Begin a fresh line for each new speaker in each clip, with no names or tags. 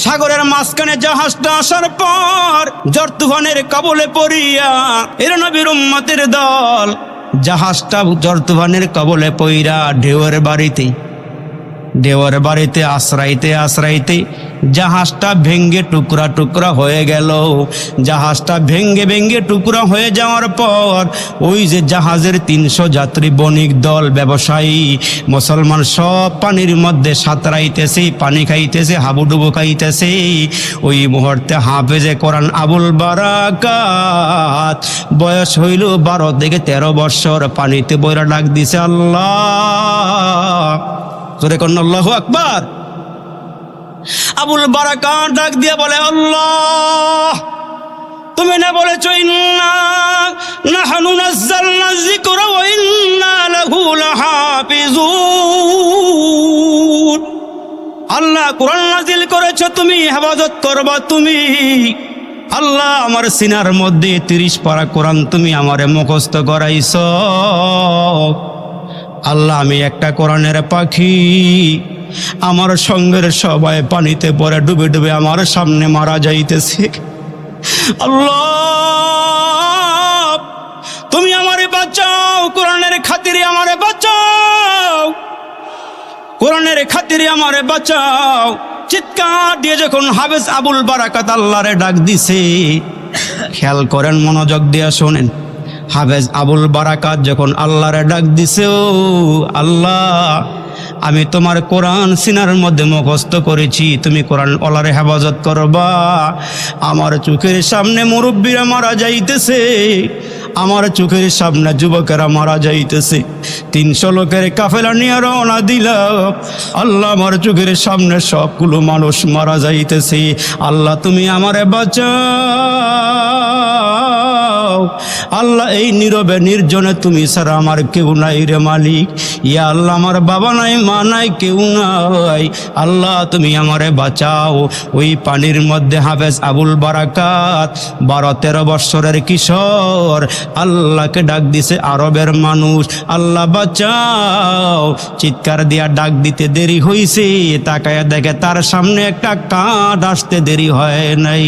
সাগরের মাঝখানে জাহাজটা আসার পর ঝড় তুফানের কবলে পড়িয়া এর নবীর উম্মতের দল জাহাজটা ঝড় তুফানের কবলে পইরা ঢেউয়ের বাড়িতে আশ্রাইতে আশ্রাইতে জাহাজটা ভেঙ্গে টুকরা টুকরা হয়ে গেল। জাহাজটা ভেঙ্গে টুকরা হয়ে যাওয়ার পর ওই যে জাহাজের 300 যাত্রী বণিক দল ব্যবসায়ী মুসলমান সব পানির মধ্যে সাঁতরাইতেছে, পানি খাইতেছে, হাবুডুবু খাইতেছে। ওই মুহূর্তে হাফেজে কোরআন আবুল বারাকাত বয়স হইল 12 থেকে 13 বছর, পানিতে বইরা ডাক দিছে আল্লাহ, জোরে কন্না আল্লাহু আকবার। আবুল বারাকাত ডাক দিয়ে বলে আল্লাহ, তুমি না বলেছো ইন্না নাহনু নাযালনা যিকরা ওয়া ইন্না লাহু লাহাফিজুন। আল্লাহ কোরআন নাযিল করেছো, তুমি হেফাজত করবা তুমি। আল্লাহ আমার সিনার মধ্যে 30 পারা কোরআন তুমি আমারে মুখস্থ করাইছো। আল্লাহ আমি একটা কোরআনের পাখি, আমার সঙ্গের সবাই পানিতে পড়ে ডুবে ডুবে আমার সামনে মারা যাইতেছে। আল্লাহ তুমি আমারে বাঁচাও, কোরআনের খাতিরে আমারে বাঁচাও, কোরআনের খাতিরে আমারে বাঁচাও। চিৎকার দিয়ে যখন হাফেজ আবুল বারাকাত আল্লাহরে ডাক দিছে, খেয়াল করেন, মনোযোগ দিয়ে শোনেন। হাফেজ আবুল বারাকাত যখন আল্লাহরে ডাক দিছে, ও আল্লাহ আমি তোমার কোরআন সিনার মধ্যে মুখস্থ করেছি, তুমি কোরআন ওলারে হেফাজত করবা। আমার চোখের সামনে মুরব্বীরা মারা যাইতেছে, আমার চোখের সামনে যুবকেরা মারা যাইতেছে। 300 লোকের কাফেলা নিয়ে রওনা দিলাম, আল্লাহ আমার চোখের সামনে সবগুলো মানুষ মারা যাইতেছে। আল্লাহ তুমি আমারে বাঁচাও। আল্লাহ এই নীরবে নির্জনে তুমি ছাড়া আমার কেউ নাই রে মালিক। ইয়া আল্লাহ আমার বাবা নাই, মা নাই, কেউ নাই। আল্লাহ তুমি আমারে বাঁচাও। ওই পানির মধ্যে হাফেজ আবুল বারাকাত 12-13 বৎসরের কিশোর আল্লাহকে ডাক দিছে আরবের মানুষ, আল্লাহ বাঁচাও। চিৎকার দিয়া ডাক দিতে দেরি হইছে, তাকায়া দেখে তার সামনে একটা কাঠ আসতে দেরি হয় নাই।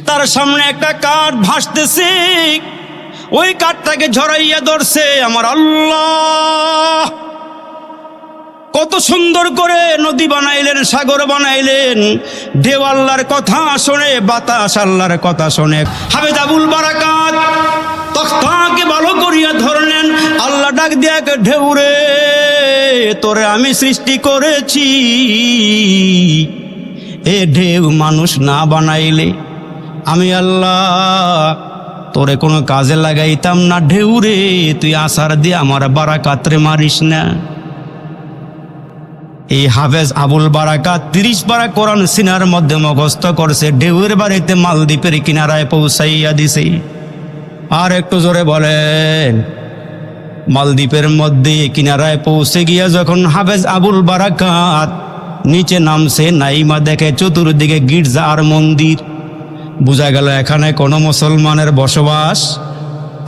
তার সামনে একটা কাঠ ভাসতেছে, ওই কাঠটাকে ঝরাইয়া ধরছে আমার আল্লাহ। কত সুন্দর করে নদী বানাইলেন, সাগর বানাইলেন। ঢেউ আল্লাহর কথা শোনে, বাতাস আল্লাহর কথা শোনে। হাফেজ আবুল বারাকাত তখতাকে ভালো করিয়া ধরলেন। আল্লাহ ডাক দিয়া ঢেউ রে, তোরে আমি সৃষ্টি করেছি, এ ঢেউ মানুষ না বানাইলে আমি আল্লাহ তোরে কোনো কাজে লাগাইতাম না। ঢেউ রে তুই আসার দিয়ে আমার বারাকাতরে মারিস না। এই হাফেজ আবুল বারাকাত 30 পারা কোরআন সিনার মধ্যে মুখস্থ করছে, ঢেউয়ের বাড়িতে মালদ্বীপের কিনারায় পৌঁছাইয়া দিছে। আর একটু জোরে বলেন। মালদ্বীপের মধ্যে কিনারায় পৌঁছে গিয়া যখন হাফেজ আবুল বারাকাত নিচে নামছে, নাইমা দেখে চতুর্দিকে গির্জা আর মন্দির। বোঝা গেল এখানে কোনো মুসলমানের বসবাস,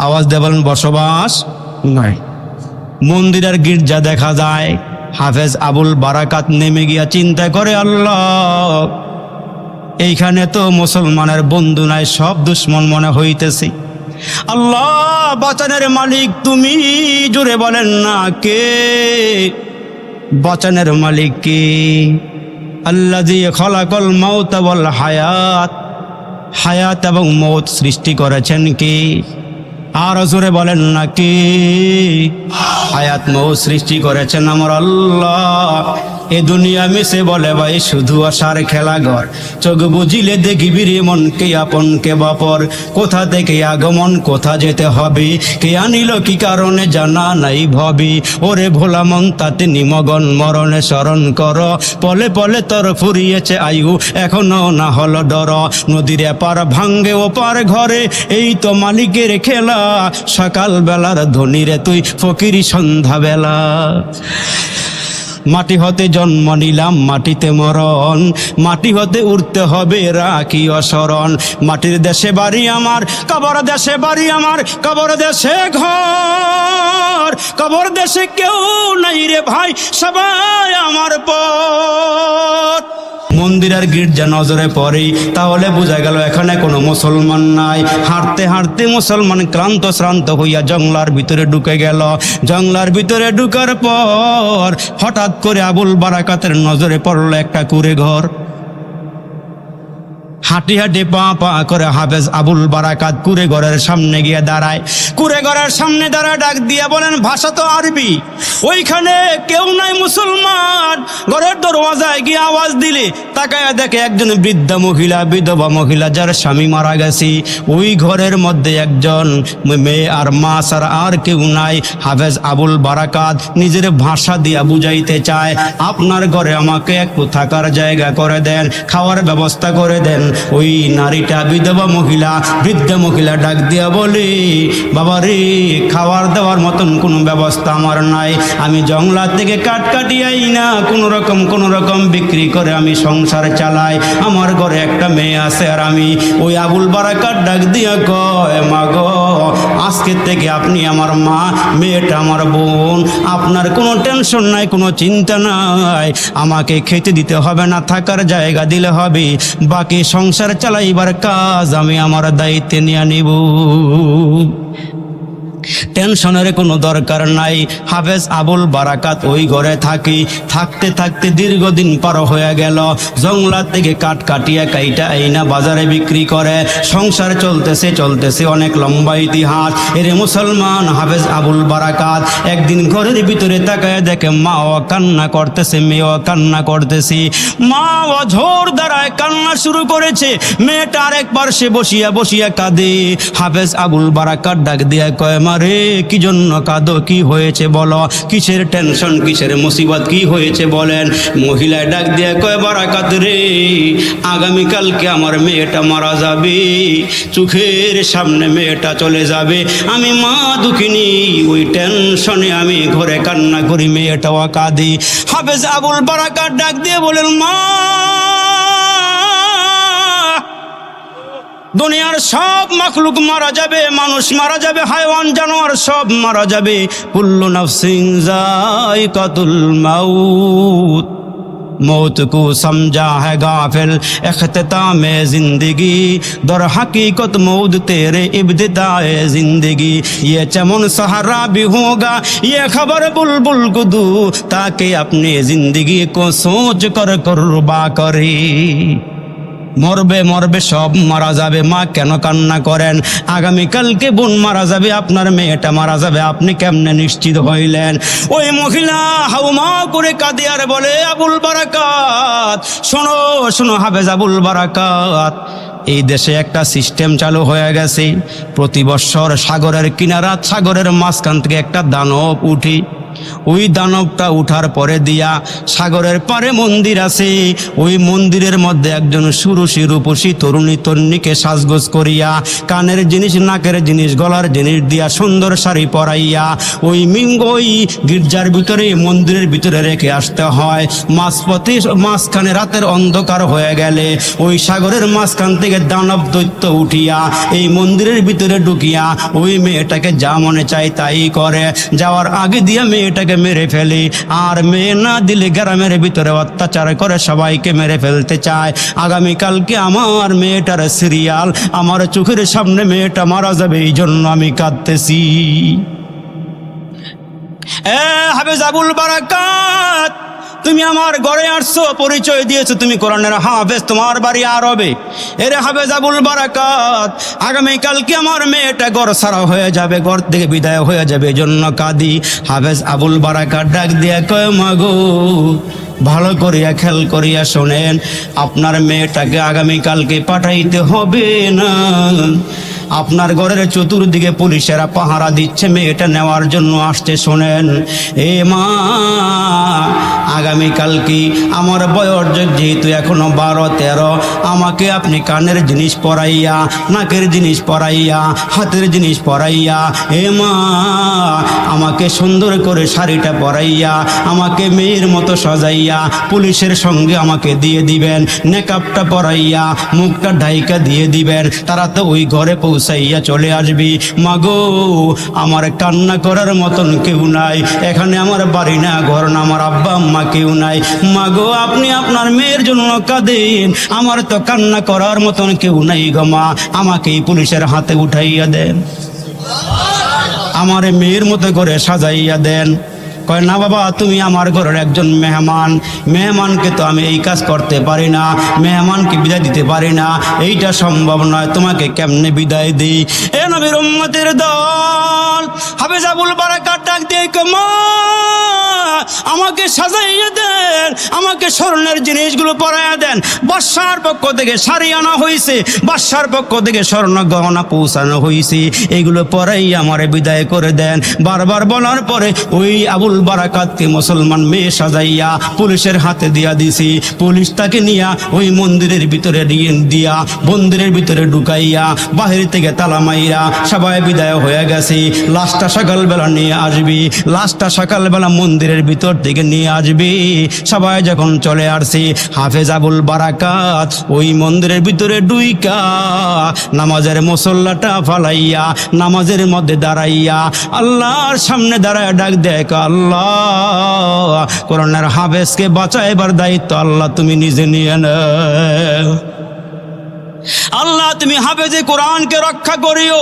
আওয়াজ দেবেন, বসবাস নাই। মন্দির আর গির্জা দেখা যায়। হাফেজ আবুল বারাকাত নেমে গিয়া চিন্তা করে, আল্লাহ এইখানে তো মুসলমানের বন্ধু নাই, সব দুশ্মন মনে হইতেছে। আল্লাহ বাঁচানের মালিক তুমি, জোরে বলেন না কে? বাঁচানের মালিক কে? আল্লাযী খালাকাল মাউতা ওয়াল হায়াত, হায়াত এবং মৌত সৃষ্টি করেছেন কে? আর জোরে বলেন না কে? হায়াত মৌত সৃষ্টি করেছেন আমার আল্লাহ। এ দুনিয়া মিশে বলে ভাই শুধু আশার খেলাঘর, চোখ বুঝিলে দেখিবি রে মন কে আপন কে বাপর। কোথা থেকে আগমন, কোথা যেতে হবে, কে আনিল কি কারণে জানা নাই ভবি। ওরে ভোলা মন তাতে নিমগন, মরণে স্মরণ কর, পলে পলে তর ফুরিয়েছে আয়ু, এখনো না হলো ডর। নদীর এপার ভাঙ্গে ওপার ঘরে, এই তো মালিকের খেলা। সকাল বেলার ধনীরে তুই ফকিরি সন্ধ্যা বেলা। মাটি হতে জন্ম নিলাম, মাটিতে মরণ, মাটি হতে উঠতে হবে রাখি অসরণ। মাটির দেশে বাড়ি আমার, কবর দেশে বাড়ি আমার, কবর দেশে ঘর, কবর দেশে কেউ নাই রে ভাই, সবাই আমার পর। মন্দিরের গির্জা নজরে পড়ে, তাহলে বোঝা গেল এখানে কোনো মুসলমান নাই। হাঁটতে হাঁটতে মুসলমান ক্লান্ত শ্রান্ত হইয়া জংলার ভিতরে ঢুকে গেল। জংলার ভিতরে ঢুকার পর হঠাৎ করে আবুল বারাকাতের নজরে পড়ল একটা কুঁড়ে ঘর। হাঁটি হাঁটি পা পা করে হাফেজ আবুল বারাকাত কুঁড়ে ঘরের সামনে গিয়ে দাঁড়ায়। কুঁড়ে ঘরের সামনে দাঁড়ায় ডাক দিয়ে বলেন, ভাষা তো আরবি, ওইখানে কেউ নাই মুসলমান। ঘরের দরওয়াজায় গিয়ে আওয়াজ দিলে তাকায় দেখে একজন বৃদ্ধা মহিলা, বিধবা মহিলা যার স্বামী মারা গেছে। ওই ঘরের মধ্যে একজন মেয়ে আর মা ছাড়া আর কেউ নাই। হাফেজ আবুল বারাকাত নিজের ভাষা দিয়া বুঝাইতে চায়, আপনার ঘরে আমাকে একটু থাকার জায়গা করে দেন, খাওয়ার ব্যবস্থা করে দেন। ওই নারীটা, বিধবা মহিলা, বৃদ্ধা মহিলা ডাক দিয়া বলে, বাবা রে, খাওয়ার দেওয়ার মতন কোনো ব্যবস্থা আমার নাই। আমি জংলা থেকে কাঠ কাটিয়াই না কোন রকম বিক্রি করে আমি সংসার চালাই। আমার ঘরে একটা মেয়ে আছে আর আমি। ওই আবুল বারাকাত ডাক দিয়া কয়, মা গো, আজকে থেকে আপনি আমার মা, মেয়েটা আমার বোন। আপনার কোনো টেনশন নাই, কোনো চিন্তা নাই। আমাকে খেতে দিতে হবে না, থাকার জায়গা দিলে হবে। বাকি সংসার চালাইবার কাজ আমি আমার দায়িত্বে নিয়ে নিব। টেনশনের কোনো দরকার নাই। হাফেজ আবুল বারাকাত ওই ঘরে থাকতে থাকতে দীর্ঘদিন পার হয়ে গেল। জংলা থেকে কাঠ কাটিয়া কাইটা আইনা বাজারে বিক্রি করে সংসার চলতেছে অনেক লম্বা ইতিহাস। এর মুসলমান হাফেজ আবুল বারাকাত একদিন ঘরের ভিতরে তাকায় দেখে মাও কান্না করতেছে, মেয়েও কান্না করতেছে। মাও ঝোর দ্বারায় কান্না শুরু করেছে, মেয়েটা আরেক পার্শ্বে বসিয়া কাঁদে। হাফেজ আবুল বারাকাত ডাক দিয়া কয়, মারে, কি জন্য কাঁদো, কি হয়েছে বলো, কিসের টেনশন, কিসের মুসিবত, কি হয়েছে বলেন। মহিলা ডাক দিয়ে কয়, বারাকাত রে, আগামীকালকে আমার মেয়েটা মারা যাবে, চোখের সামনে মেয়েটা চলে যাবে। আমি মা দুঃখিনী, ওই টেনশনে আমি ঘরে কান্না করি, মেয়েটাও কাঁদি। হাফেজ আবুল বারাকাত ডাক দিয়ে বলেন, মা, দুনিয়ার সব মাখলুক মারা যাবে, মানুষ মারা যাবে, হায়ওয়ান জানোয়ার সব মারা যাবে। কুল্লু নাফসিন যায়কাতুল মাউত, मौत को समझा है गाफिल इख्तिताम जिंदगी, दर हकीकत मौत तेरे इब्तिदाए जिंदगी। ये चमन सहारा भी होगा, ये खबर बुलबुल को दू, ताकि अपनी जिंदगी को सोच कर कुर्बा करे। মরবে মরবে, সব মারা যাবে। মা কেন কান্না করেন? আগামীকালকে বোন মারা যাবে, আপনার মেয়েটা মারা যাবে, আপনি কেমনে নিশ্চিত হইলেন? ওই মহিলা হাউমা করে কাঁদে আর বলে, আবুল বারাকাত, শোনো হাফেজ আবুল বারাকাত, এই দেশে একটা সিস্টেম চালু হয়ে গেছে। প্রতি বছর সাগরের কিনারা, সাগরের মাঝখান থেকে একটা দানব উঠি। ওই দানবটা উঠার পরে দিয়া সাগরের পারে মন্দির আছে। ওই মন্দিরের মধ্যে একজন সুরুষি রূপসী তরুণীকে সাজগোজ করিয়া, কানের জিনিস, নাকের জিনিস, গলার জিনিস দিয়া সুন্দর শাড়ি পরাইয়া ওই গির্জার ভিতরে, মন্দিরের ভিতরে রেখে আসতে হয়। মাঝখানে রাতের অন্ধকার হয়ে গেলে ওই সাগরের মাঝখান থেকে দানব দৈত্য উঠিয়া এই মন্দিরের ভিতরে ঢুকিয়া ওই মেয়েটাকে যা মনে চায় তাই করে। যাওয়ার আগে দিয়া মেয়েটাকে মেরে ফেলে, আর মেয়ে না দিলে গ্রামের ভিতরে অত্যাচার করে সবাইকে মেরে ফেলতে চায়। আগামীকালকে আমার মেয়েটার সিরিয়াল, আমার চোখের সামনে মেয়েটা মারা যাবে, এই জন্য আমি কাঁদতেছি। হাফেজ আবুল বারাকাত, তুমি আমার ঘরে আসছো, পরিচয় দিয়েছো তুমি কোরআনের হাফেজ, তোমার বাড়ি আরবে। এরে হাফেজ আবুল বারাকাত, আগামীকালকে আমার মেয়েটা ঘর ছাড়া হয়ে যাবে, ঘর থেকে বিদায় হয়ে যাবে, এই জন্য কাঁদি। হাফেজ আবুল বারাকাত ডাক দিয়া কয়, মাগো, ভালো করিয়া খেয়াল করিয়া শোনেন, আপনার মেয়েটাকে আগামীকালকে পাঠাইতে হবে না। আপনার ঘরের চতুর্দিকে পুলিশেরা পাহারা দিচ্ছে, মেয়েটা নেওয়ার জন্য আসছে। শোনেন এ মা, আগামীকালকে আমার বয়স যেহেতু এখনো 12-13, আমাকে আপনি কানের জিনিস পরাইয়া, নাকের জিনিস পরাইয়া, হাতের জিনিস পরাইয়া, এ মা আমাকে সুন্দর করে শাড়িটা পরাইয়া, আমাকে মেয়ের মতো সাজাইয়া পুলিশের সঙ্গে আমাকে দিয়ে দিবেন। নেকাবটা পরাইয়া মুখটা ঢাইকা দিয়ে দিবেন। তারা তো ওই ঘরে পৌঁছাইয়া চলে আসবি। মাগো আমার কান্না করার মতন কেউ নাই, এখানে আমার বাড়ি না, ঘর না, আমার আব্বা আম্মা কেউ নাই। মাগো আপনি আপনার মেয়ের জন্য কাঁদেন, আমার তো কান্না করার মতন কেউ নাই গো মা, আমাকে এই পুলিশের হাতে উঠাইয়া দেন, আমার মেয়ের মতো করে সাজাইয়া দেন। কয় না বাবা, তুমি আমার ঘরের একজন মেহমান, মেহমানকে তো আমি এই কাজ করতে পারি না, মেহমানকে বিদায় দিতে পারি না, এইটা সম্ভব নয়, তোমাকে কেমনে বিদায় দিই? এ নবীর উম্মতের দল হাফেজ আবুল বারাকাত ডাক দিয়ে মা আমাকে সাজাইয়া দেন, আমাকে স্বর্ণের জিনিসগুলো পরাইয়া দেন। বাদশার পক্ষ থেকে শাড়ি আনা হয়েছে, বাদশার পক্ষ থেকে স্বর্ণ গহনা পৌঁছানো হয়েছে, এগুলো পরাইয়া আমারে বিদায় করে দেন। বারবার বলার পরে ওই আবুল বারাকাতকে মুসলমান মেয়ে সাজাইয়া পুলিশের হাতে দিয়া দিছি। পুলিশ তাকে নিয়া ওই মন্দিরের ভিতরে দিয়া মন্দিরের ভিতরে ঢুকাইয়া বাহির থেকে তালা মাইরা সবাই বিদায় হয়ে গেছে। লাশটা সকালবেলা নিয়ে আসবি, লাশটা সকালবেলা মন্দিরের ভিতর থেকে নিয়ে আসবি। সবাই যখন চলে আসছি, হাফেজ আবুল বারাকাত ওই মন্দিরের ভিতরে ডুইকা নামাজের মুসল্লাটা ফালাইয়া নামাজের মধ্যে দাঁড়াইয়া আল্লাহর সামনে দাঁড়ায় ডাক দেখ, আল্লাহ কোরআনের হাফেজকে বাঁচাইবার দায়িত্ব আল্লাহ তুমি নিজে নিয়ে নাও। আল্লাহ তুমি হাফেজে কোরআনকে রক্ষা করিও।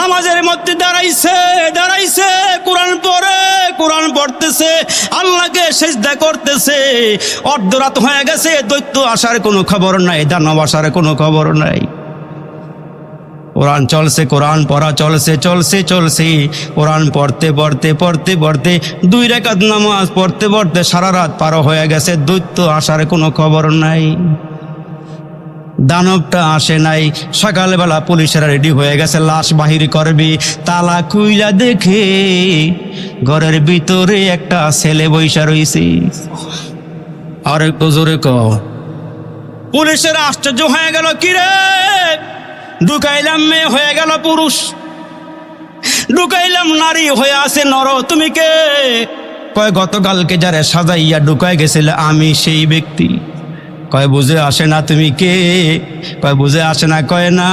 নামাজের মধ্যে দাঁড়াইছে কোরআন পড়ে, কোরআন পড়তেছে, আল্লাহকে সিজদা করতেছে। অর্ধরাত হয়ে গেছে, দৈত্য আসার কোনো খবর নাই, দানব আসার কোনো খবর নাই। কোরআন চলছে, কোরআন পড়া চলছে, কোরআন পড়তে 2 রাকাত নামাজ পড়তে সারা রাত পার হয়ে গেছে, দৈত্য আসার কোনো খবর নাই, দানবটা আসে নাই। সকালবেলা পুলিশেরা রেডি হয়ে গেছে, লাশ বাহির করবি। তালা খুইলা দেখে ঘরের ভিতরে একটা ছেলে বইসা রইছে। আর একটু জোরে কও। পুলিশেরা আশ্চর্য হয়ে গেল, কিরে ঢুকাইলাম মেয়ে হয়ে গেল পুরুষ, ঢুকাইলাম নারী হয়ে আছে নর, তুমি কে? কয় গতকালকে যারা সাজাইয়া ঢুকাই গেছিল আমি সেই ব্যক্তি। কয় বুঝে আসে না তুমি কে? কয় বুঝে আসে না। কয় না,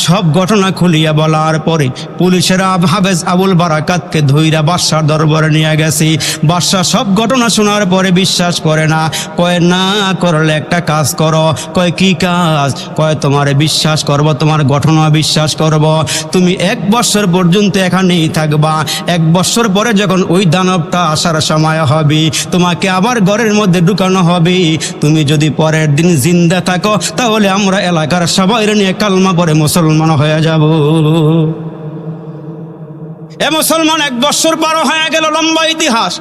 সব ঘটনা খুলিয়া বলার পরে পুলিশেরা হাফেজ আবুল বারাকাতকে ধইরা বাদশার দরবারে নিয়ে গেছে। বাদশাহ সব ঘটনা শোনার পরে বিশ্বাস করে না। কয় না করলে একটা কাজ করো। কয় কি কাজ? কয় তোমার বিশ্বাস করব, তোমার ঘটনা বিশ্বাস করব। তুমি 1 বছর পর্যন্ত এখানেই থাকবা, 1 বছর পরে যখন ওই দানবটা আসার সময় হবে তোমাকে আবার ঘরের মধ্যে ঢুকানো হবে। তুমি যদি পরের দিন জিন্দা থাকো তাহলে আমরা এলাকার সবাই নিয়ে কালমা পড়ে মুসলমান হয়ে যাব। এ মুসলমান 1 বছর পার হয়ে গেল, লম্বা ইতিহাস।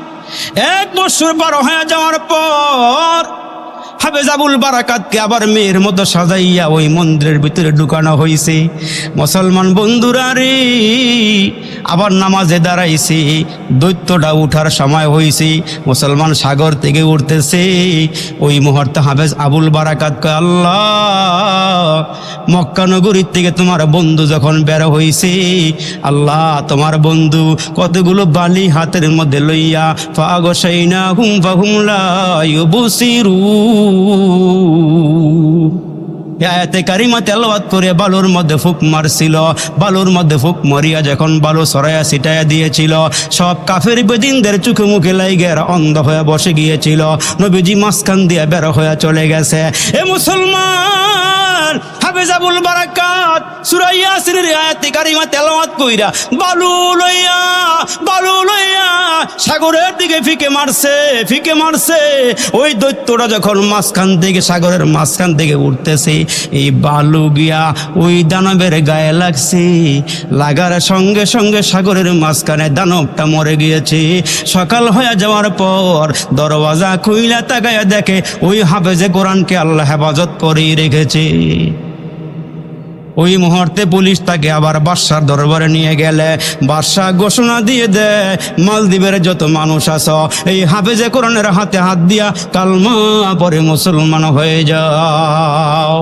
1 বছর পার হয়ে যাওয়ার পর হাফেজ আবুল বারাকাতকে আবার মেয়ের মতো সাজাইয়া ওই মন্দিরের ভিতরে ঢুকানো হয়েছে। মুসলমান বন্ধুরা রে, আবার নামাজে দাঁড়াইছে, দৈত্যটা উঠার সময় হয়েছে, মুসলমান সাগর থেকে উঠতেছে। ওই মুহূর্তে হাফেজ আবুল বারাকাতকে, আল্লাহ মক্কা নগরীর থেকে তোমার বন্ধু যখন বের হয়েছে, আল্লাহ তোমার বন্ধু কতগুলো বালি হাতের মধ্যে লইয়া ফাগশাইনা হুম ফাহুম লা ইউবসিরুন। আয়াতে কারিমা তেলাওয়াত করে বালুর মধ্যে ফুক মারছিল। বালুর মধ্যে ফুক মারিয়া যখন বালু সরাইয়া ছিটাইয়া দিয়েছিল, সব কাফের বেদিনদের চোখে মুখে লাইগে অন্ধ হয়ে বসে গিয়েছিল। নবীজি মাঝখান দিয়ে বের হয়ে চলে গেছে। এ মুসলমান, হাফেজ আবুল বারাকাত সূরা ইয়াসিনের আয়াতে কারিমা তেলাওয়াত কইরা বালু লইয়া সাগরের দিকে ফিকে মারছে। ওই দৈত্যটা যখন মাঝখান থেকে সাগরের মাঝখান থেকে উঠতেছে, এই বালু গিয়া ওই দানবের গায়ে লাগছে। লাগার সঙ্গে সঙ্গে সাগরের মাঝখানে দানবটা মরে গিয়েছে। সকাল হয়ে যাওয়ার পর দরওয়াজা খুইলা তাকায়া দেখে ওই হাফেজে কোরআনকে আল্লাহ হেফাজত করেই রেখেছে। ওই মুহূর্তে পুলিশ তাকে আবার বাদশার দরবারে নিয়ে গেলে বাদশাহ ঘোষণা দিয়ে দেয়, মালদ্বীপের যত মানুষ আছো এই হাফেজে কোরআনের হাতে হাত দিয়া কালমা পরে মুসলমান হয়ে যাও।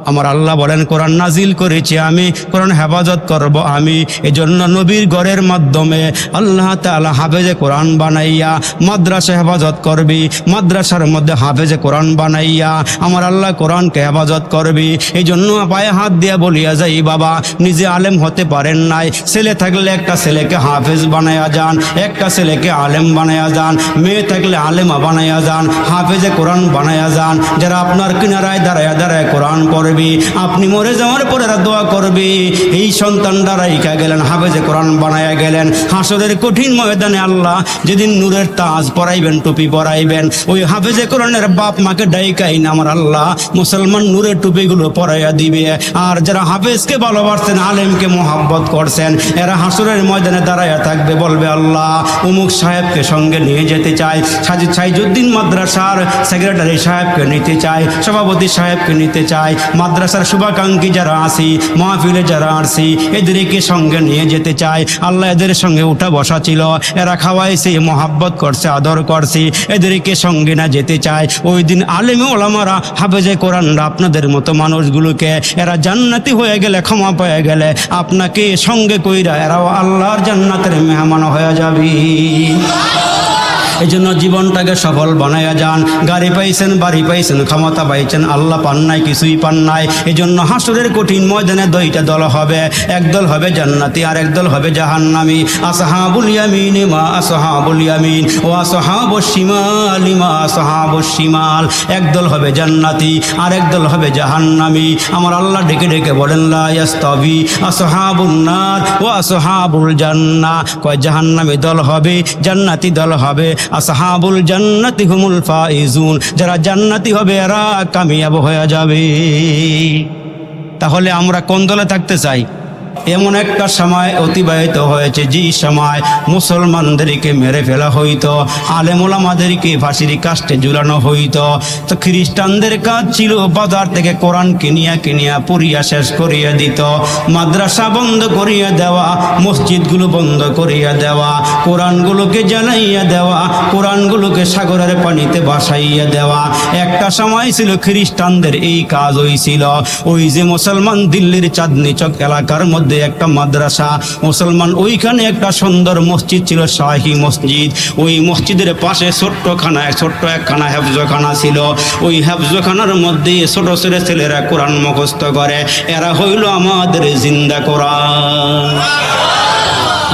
আমার আল্লাহ বলেন কোরআন নাজিল করেছি আমি, কোরআন হেফাজত করব আমি। এজন্য নবীর ঘরের মাধ্যমে আল্লাহ তাআলা হাফেজে কোরআন বানাইয়া মাদ্রাসা হেফাজত করবি, মাদ্রাসার মধ্যে হাফেজে কোরআন বানাইয়া আমার আল্লাহ কোরআনকে হেফাজত করবি। এই জন্য পায়ে হাত দিয়ে বলিয়া যাই, বাবা নিজে আলেম হতে পারেন নাই, ছেলে থাকলে একটা ছেলেকে হাফেজ বানায়া যান, একটা ছেলেকে আলেম বানায়া যান, মেয়ে থাকলে আলেমা বানায়া যান, হাফেজে কোরআন বানায়া যান। যারা আপনার কিনারায় দাঁড়ায় দাঁড়ায় কোরআন পড়বি, আপনি মরে যাওয়ার পরে দোয়া করবি, এই সন্তান দাঁড়াইকা গেলেন হাফেজে কোরআন বানায়া গেলেন। হাসরের কঠিন ময়দানে আল্লাহ যেদিন নূরের তাজ পরাইবেন, টুপি পরাইবেন, ওই হাফেজে কোরআনের বাপ মাকে ডাইকাই না আমার আল্লাহ মুসলমান নূরের টুপিগুলো পরাইয়া দিবে। আর যারা হাফেজকে ভালোবাসছেন, আলেমকে মোহাব্বত করছেন, এরা হাসরের ময়দানে দাঁড়াইয়া থাকবে, বলবে আল্লাহ অমুক সাহেবকে সঙ্গে নিয়ে যেতে চাই, সাজিদ সাইজুদ্দিন মাদ্রাসার সেক্রেটারি সাহেবকে নিতে চাই, সভাপতি সাহেবকে নিতে চাই, মাদ্রাসার শুভাকাঙ্ক্ষী যারা আসি, মাহফিলে যারা আসি, এদেরকে সঙ্গে নিয়ে যেতে চাই। আল্লাহ এদের সঙ্গে উঠা বসা ছিল, এরা খাওয়াইছে, মোহাব্বত করছে, আদর করছে, এদেরকে সঙ্গে না যেতে চায়। ওই দিন আলেমে ওলামারা হাফেজে কোরআনরা আপনাদের মতো মানুষগুলোকে এরা জান্নাতি হয়ে গেলে, ক্ষমা পেয়ে গেলে আপনাকে সঙ্গে কইরা এরাও আল্লাহর জান্নাতের মেহমান হয়ে যাবে। এই জন্য জীবনটাকে সফল বানায়া যান। গাড়ি পাইছেন, বাড়ি পাইছেন, ক্ষমতা পাইছেন, আল্লাহ পান নাই, কিছুই পান নাই। এই জন্য হাসরের কঠিন ময়দানে দুইটা দল হবে, একদল হবে জান্নাতি আর একদল হবে জাহান্নামী। আসহাবুল ইয়ামিন মা আসহাবুল ইয়ামিন ও আসহাবুশ শিমাল মা আসহাবুশ শিমাল। একদল হবে জান্নাতি আর একদল হবে জাহান্নামী। আমার আল্লাহ ডেকে ডেকে বলেন লা ইয়াস্তাবি আসহাবুন নার ও আসহাবুল জান্নাহ। কয় জাহান্নামী দল হবে, জান্নাতি দল হবে। আসহাবুল জান্নাতি হুমুল ফাইজুন, যারা জান্নাতি হবে এরা কামিয়াব হয়ে যাবে। তাহলে আমরা কোন দলে থাকতে চাই? এমন একটা সময় অতিবাহিত হয়েছে যে সময় মুসলমানদেরকে মেরে ফেলা হইতো, আলেম ওলামাদেরকে ফাঁসির কাস্টে ঝুলানো হইতো। তো খ্রিস্টানদের কাজ ছিল বাজার থেকে কোরআন কিনিয়া কিনিয়া পুরিয়া শেষ করিয়া দিত, মাদ্রাসা বন্ধ করিয়া দেওয়া, মসজিদগুলো বন্ধ করিয়া দেওয়া, কোরআনগুলোকে জ্বালাইয়া দেওয়া, কোরআনগুলোকে সাগরের পানিতে ভাসাইয়া দেওয়া। একটা সময় ছিল খ্রিস্টানদের এই কাজ হইছিল। ওই যে মুসলমান দিল্লির চাঁদনি চক এলাকার মধ্যে একটা মাদ্রাসা, মুসলমান ওইখানে একটা সুন্দর মসজিদ ছিল, শাহী মসজিদ। ওই মসজিদের পাশে ছোট্ট একখানা হেফজখানা ছিল। ওই হেফজখানার মধ্যে ছোট ছোট ছেলেরা কোরআন মুখস্থ করে। এরা হইল আমাদের জিন্দা কোরআন।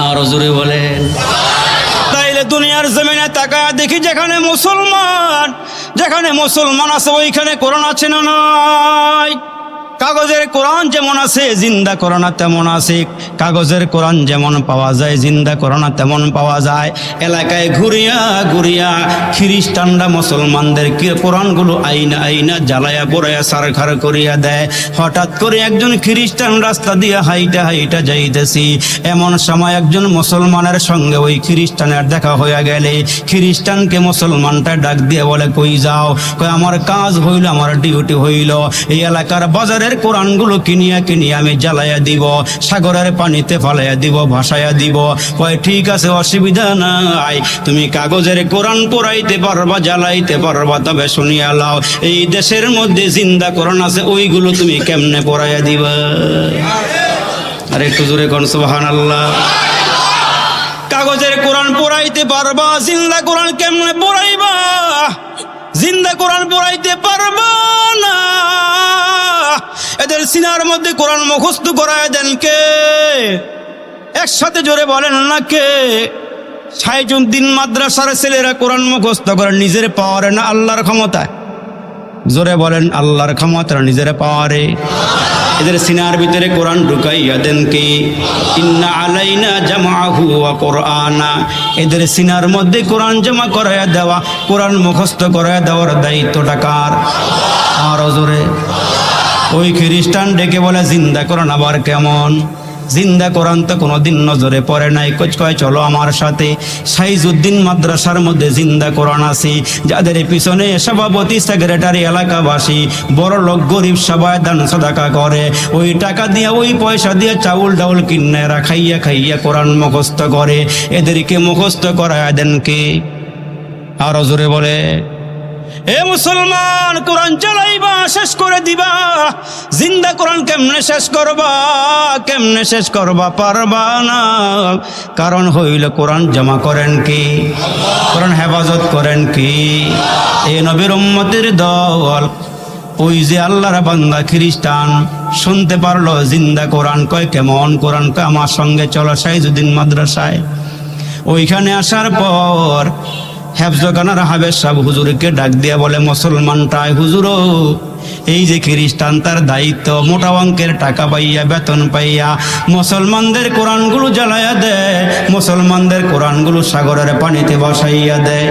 আর জোরে বলেন। তাইলে দুনিয়ার জমিনে তাকা দেখি, যেখানে মুসলমান আছে ওইখানে কোরআন আছে না নাই? কাগজের কোরআন যেমন আছে, জিন্দা কোরআন তেমন আছে। কাগজের কোরআন যেমন পাওয়া যায়, জিন্দা কোরআন তেমন পাওয়া যায়। এলাকায় ঘুরিয়া ঘুরিয়া খ্রিস্টানরা মুসলমানদের কোরআনগুলো আইনা জ্বালায়া পোড়ায়া সারখার করিয়া দেয়। হঠাৎ করে একজন খ্রিস্টান রাস্তা দিয়ে হাইটা যাইতেছি, এমন সময় একজন মুসলমানের সঙ্গে ওই খ্রিস্টানের দেখা হইয়া গেলে খ্রিস্টানকে মুসলমানটা ডাক দিয়ে বলে, কই যাও? কই আমার কাজ হইল, আমার ডিউটি হইল, এই এলাকার বাজারে কোরআনগুলো কিনিয়া আমি জ্বালাইয়া দিব, সাগরের পানিতে ফালাইয়া দিব, ভাসাইয়া দিব। কয় ঠিক আছে, অসুবিধা নাই, তুমি কাগজের কোরআন পড়াইতে পারবা, জ্বালাইতে পারবা, তবে শুনিয়া লাও, এই দেশের মধ্যে জিন্দা কোরআন আছে, ওইগুলো তুমি কেমনে পড়াইয়া দিবা? আর একটু জোরে কোন সুবহানাল্লাহ। কাগজের কোরআন পড়াইতে পারবা, জিন্দা কোরআন কেমনে পড়াইবা? জিন্দা কোরআন পড়াইতে পারবা না। এদের সিনার মধ্যে কোরআন মুখস্থ করায় দেন কে? একসাথে জোরে বলেন না কে? সাইজুদ্দিন মাদ্রাসার ছেলেরা কোরআন মুখস্থ করে নিজের পাওয়ারে না আল্লাহর ক্ষমতায়? জোরে বলেন, আল্লাহর ক্ষমতা নিজের পাওয়ারে। এদের সিনার ভিতরে কোরআন ঢুকাইয়া দেন কে? ইন্না আলাইনা জামাহু ওয়া কুরআনা। এদের সিনার মধ্যে কোরআন জমা করাইয়া দেওয়া, কোরআন মুখস্থ করাইয়া দেওয়ার দায়িত্বটা কার? আর জোরে। ওই খ্রিস্টান ডেকে বলে, জিন্দা কোরআন আবার কেমন? জিন্দা কোরআন তো কোনোদিন নজরে পড়ে নাই। কয় চলো আমার সাথে, সাইজুদ্দিন মাদ্রাসার মধ্যে জিন্দা কোরআন আছে, যাদের পিছনে সভাপতি সেক্রেটারি এলাকাবাসী বড় লোক গরিব সবাই দান সাদাকা করে, ওই টাকা দিয়ে ওই পয়সা দিয়ে চাউল ডাউল কিনে এরা খাইয়া কোরআন মুখস্থ করে। এদেরকে মুখস্থ করায় দেন কে? আরো জোরে বলে। এ মুসলমান, কোরআন চালাইবা, শেষ করে দিবা। জিন্দা কোরআন কেমনে শেষ করবা? কেমনে শেষ করবা? পারবা না। কারণ হইল কোরআন জমা করেন কি? কোরআন হেফাজত করেন কি? এই নবীর উম্মতের দল। ওই যে আল্লাহর বান্দা খ্রিস্টান শুনতে পারলো জিন্দা কোরআন, কয় কেমন কোরআন? কয় আমার সঙ্গে চলো সাইজুদ্দিন মাদ্রাসায়। ওইখানে আসার পর হেফজখানার হাবেজ সাহেব হুজুরকে ডাক দিয়া বলে, মুসলমানটাই হুজুর, এই যে খ্রিস্টান তার দায়িত্ব মোটা অঙ্কের টাকা পাইয়া, বেতন পাইয়া মুসলমানদের কোরআনগুলো জ্বালাইয়া দেয়, মুসলমানদের কোরআনগুলো সাগরের পানিতে বসাইয়া দেয়।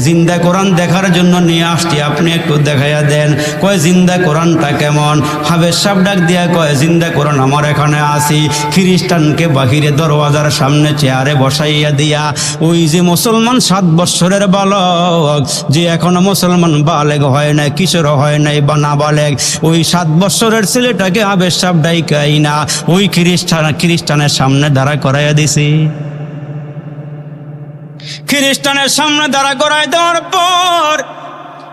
জিন্দা কোরআন দেখার জন্য নিয়ে আসছি, আপনি একটু দেখাইয়া দেন। কয় জিন্দা কোরআনটা কেমন? হাবেজ সাহেব ডাক দিয়া কয়, জিন্দা কোরআন আমার এখানে আসি। খ্রিস্টানকে বাহিরে দরওয়াজার সামনে চেয়ারে বসাইয়া দিয়া ওই যে মুসলমান 7 বৎসরের বালক, যে এখনো মুসলমান বালেগ হয় নাই, কিশোর হয় নাই বা না বালেগ, ওই 7 বৎসরের ছেলেটাকে হাবেজ সাহেব ডাইকাই না ওই খ্রিস্টানের সামনে দাঁড়া করাইয়া দিছি। খ্রিস্টানের সামনে দাঁড়া করাই দেওয়ার পর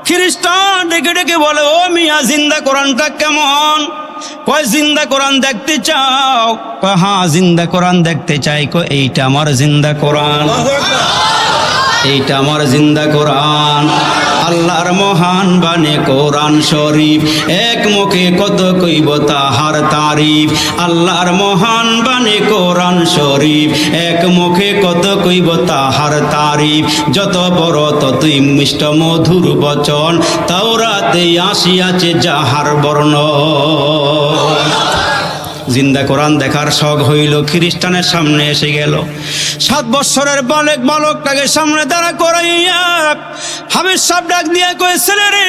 খ্রিস্টান ডেকে ডেকে বলে, ও মিয়া, জিন্দা কোরআনটা কেমন? কয় জিন্দা কোরআন দেখতে চাও? কয় হ্যাঁ, জিন্দা কোরআন দেখতে চাই। কয় এইটা আমার জিন্দা কোরআন, এইটা আমার জিন্দা কোরআন। আল্লাহর মহান বাণী কোরআন শরীফ, এক মুখে কত কইব তাহার তারিফ। আল্লাহর মহান বাণী কোরআন শরীফ, এক মুখে কত কইব তাহার তারিফ। যত বড় ততই মিষ্ট মধুর বচন, তাওরাতে আসিয়াছে যাহার বর্ণ। জিন্দা কোরআন দেখার শখ হইল, খ্রিস্টানের সামনে এসে গেল। 7 বৎসরের বালকটাকে সামনে দাঁড়া করাইয়া হাবেজ সাহেব ডাক দিয়া কয়, ছেলে রে,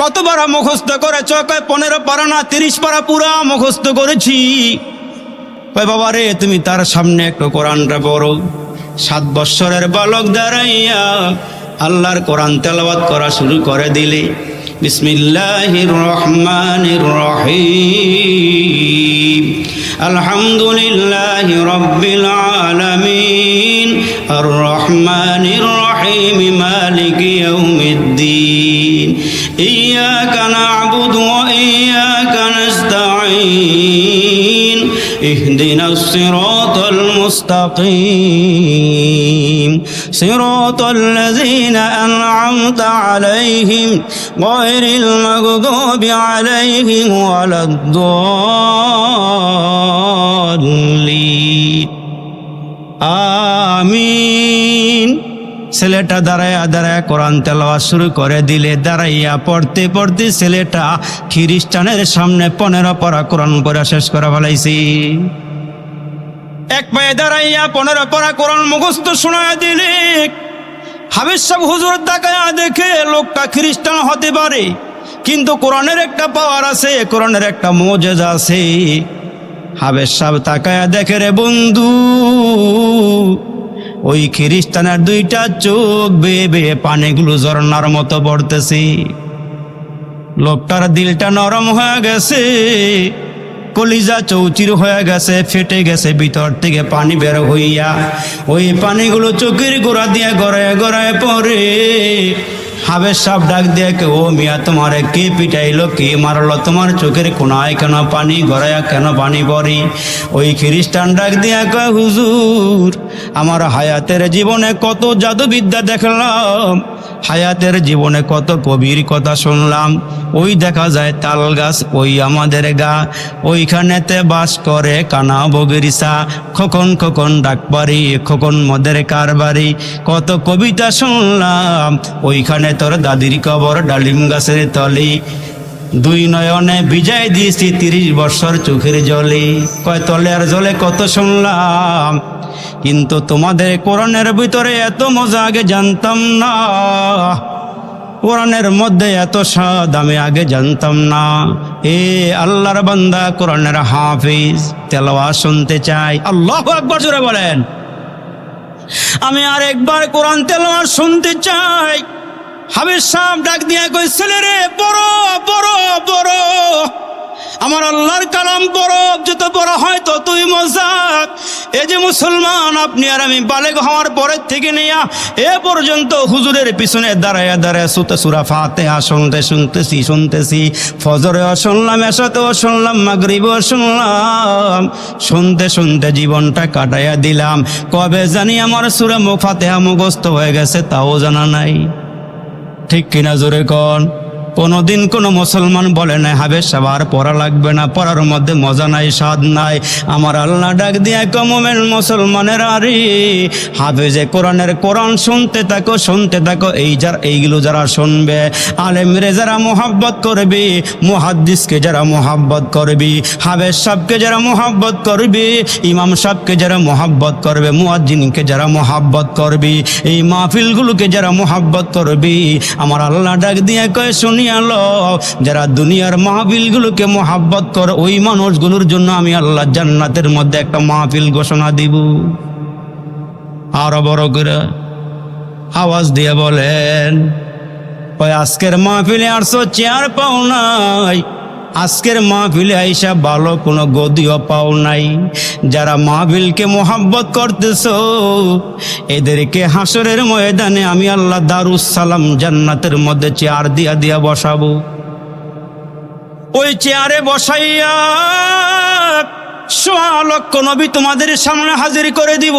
কত পারা মুখস্থ করেছ? কয় 15 পারা না 30 পারা পুরা মুখস্থ করেছি। কয় বাবা রে, তুমি তার সামনে একটু কোরআনটা পড়ো। 7 বৎসরের বালক দাঁড়াইয়া আল্লাহর কোরআন তেলাওয়াত করা শুরু করে দিলে। বিসমিল্লাহির রহমানির রহিম, আলহামদুলিল্লাহি রাব্বিল আলামিন, আর রহমানির রহিম, মালিকি ইয়াউমিদ্দিন, ইয়্যাকা না'বুদু ওয়া ইয়্যাকা নাস্তাঈন, ইহদিনাস সিরাতাল মুস্তাকিম, সিরাতাল লাযীনা আন'আমতা আলাইহিম গায়রিল মাগদুবি আলাইহিম ওয়ালাদ-দাল্লিন, আমিন। ছেলেটা দাঁড়ায় কোরআন তেলাওয়াত শুরু করে দিলে। দাঁড়াইয়া পড়তে পড়তে ছেলেটা খ্রিস্টানের সামনে 15 পারা কোরআন পড়া শেষ করে ফেলাইছি। এক পায়ে দাঁড়াইয়া 15 পারা কোরআন মুখস্থ শোনায় দিলে। হাবেজ সাহেব হুজুর তাকায়া দেখে লোকটা খ্রিস্টান হতে পারে, কিন্তু কোরআনের একটা পাওয়ার আছে, কোরআনের একটা মুজিজা আছে। হাবেজ সাহেব তাকায়া দেখে, রে বন্ধু, ওই খ্রিস্টানের 2টা চোখ বেয়ে বেয়ে পানিগুলো ঝর্ণার মতো পড়তেছে। লোকটার দিলটা নরম হয়ে গেছে, কলিজা চৌচির হয়ে গেছে, ফেটে গেছে ভিতর থেকে পানি বের হইয়া। ওই পানিগুলো চোখের গোড়া দিয়ে গড়ায় গড়ায় পড়ে। হাবেজ সাহেব ডাক দিয়ে, ও মিয়া, তোমারে কে পিটাইলো, কে মারলো? তোমার চোখের কোনায় কেন পানি গড়ায়া, কেন পানি পড়ে? ওই খ্রিস্টান ডাক দিয়া কয়, হুজুর, আমার হায়াতের জীবনে কত জাদুবিদ্যা দেখলাম, হায়াতের জীবনে কত কবির কথা শুনলাম। ওই দেখা যায় তাল গাছ, ওই আমাদের গা, ওইখানেতে বাস করে কানা বগিরিসা, খোকন খোকন ডাকবাড়ি, খোকন মদের কারবারি। কত কবিতা শুনলাম, ওইখানে তোর দাদির কবর ডালিম গাছের তলি। 2 নয়নে ভিজাই দিয়েছি 30 বৎসর চোখের জলে। কয় তলে আর জলে কত শুনলাম, কিন্তু তোমাদের কোরআনের ভিতরে এত মজা আগে জানতাম না, কোরআনের মধ্যে এত স্বাদ আমি আগে জানতাম না। এ আল্লাহর বান্দা, কোরআনের হাফিজ, তেলাওয়াত শুনতে চাই। আল্লাহু আকবার জোরে বলেন। আমি আরেকবার কোরআন তেলাওয়াত শুনতে চাই। হাবেজ সাহেব ডাক দিয়া কই, ছেলে রে, পড়ো পড়ো পড়ো। আমার আল্লাহর কালাম পড়ো, যত পড়া হয় ততই মজা। এই যে মুসলমান, আপনি আর আমি বালেগ হওয়ার পরের থেকে নিয়ে এ পর্যন্ত হুজুরের পিছনে দাঁড়ায় দাঁড়ায় সূরা ফাতিহা শুনতেছি। ফজরেও শুনলাম, এশাতেও শুনলাম, মাগরিবেও শুনলাম, শুনতে জীবনটা কাটাইয়া দিলাম। কবে জানি আমার সূরা ফাতিহা মুখস্থ হয়ে গেছে তাও জানা নাই। ঠিক কিনা জোরে কন? কোনোদিন কোনো মুসলমান বলে না হাবেশ সবার পড়া লাগবে না, পড়ার মধ্যে মজা নাই, স্বাদ নাই। আমার আল্লাহ ডাক দিয়ে কমেন মুসলমানের আরে হাফেজে কোরআনের কোরআন শুনতে থাকো। এইগুলো যারা শুনবে, আলেমরে যারা মোহাব্বত করবি, মুহাদ্দিসকে যারা মোহাব্বত করবি, হাফেজ সাহেবকে যারা মোহাব্বত করবি, ইমাম সাহেবকে যারা মোহাব্বত করবে, মুয়াজ্জিনকে যারা মোহাব্বত করবি, এই মাহফিলগুলোকে যারা মোহাব্বত করবি, আমার আল্লাহ ডাক দিয়ে কয় শুনিয়ালো, যারা দুনিয়ার মাহফিলগুলোকে মোহাব্বত করে ওই মানুষগুলোর জন্য আমি আল্লাহ জান্নাতের মধ্যে একটা মাহফিল ঘোষণা দিব। আরো বড় করে আওয়াজ দিয়ে বলেন, ওই আজকের মাহফিলে আসছো চেয়ার পাও নাই, আজকের মাহফিলে আইসা ভালো কোনো গদিও পাও নাই। যারা মাহফিলকে মোহাব্বত করতেছো এদেরকে হাসরের ময়দানে আমি আল্লাহ দারুস সালাম জান্নাতের মধ্যে চেয়ার দিয়া বসাবো। ওই চেয়ারে বসাইয়া ১০০ লক্ষ নবী তোমাদের সামনে হাজির করে দিব।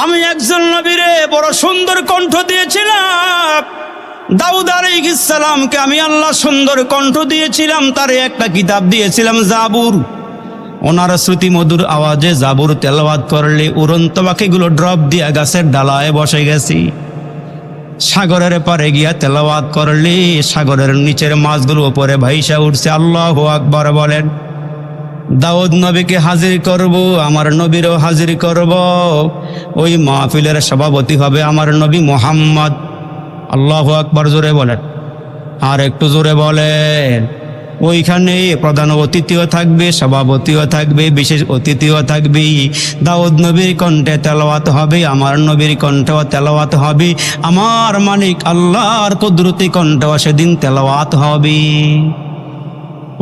আমি একজন নবীরে বড় সুন্দর কণ্ঠ দিয়েছিলাম, দাউদ আলাইহিস সালামকে আমি আল্লাহ সুন্দর কণ্ঠ দিয়েছিলাম, তারে একটা কিতাব দিয়েছিলাম জাবুর। ওনার শ্রুতি মধুর আওয়াজে জাবুর তেলাওয়াত করলে উড়ন্ত পাখিগুলো ড্রপ দিয়া গাছের ডালায় বসে গেছি। সাগরের পারে গিয়া তেলাওয়াত করলে সাগরের নিচের মাছগুলো উপরে ভাইসা উঠছে। আল্লাহু আকবার বলেন। দাউদ নবীকে হাজির করব, আমার নবীরও হাজির করব। ওই মাহফিলের সভাপতি হবে আমার নবী মুহাম্মদ। আল্লাহু আকবার জোরে বলেন, আর একটু জোরে বলেন। ওইখানে প্রধান অতিথিও থাকবে, সভাপতিও থাকবে, বিশেষ অতিথিও থাকবে। দাউদ নবীর কণ্ঠে তেলাওয়াত হবে, আমার নবীর কণ্ঠেও তেলাওয়াত হবে, আমার মালিক আল্লাহর কুদরতি কণ্ঠেও সেদিন তেলাওয়াত হবে।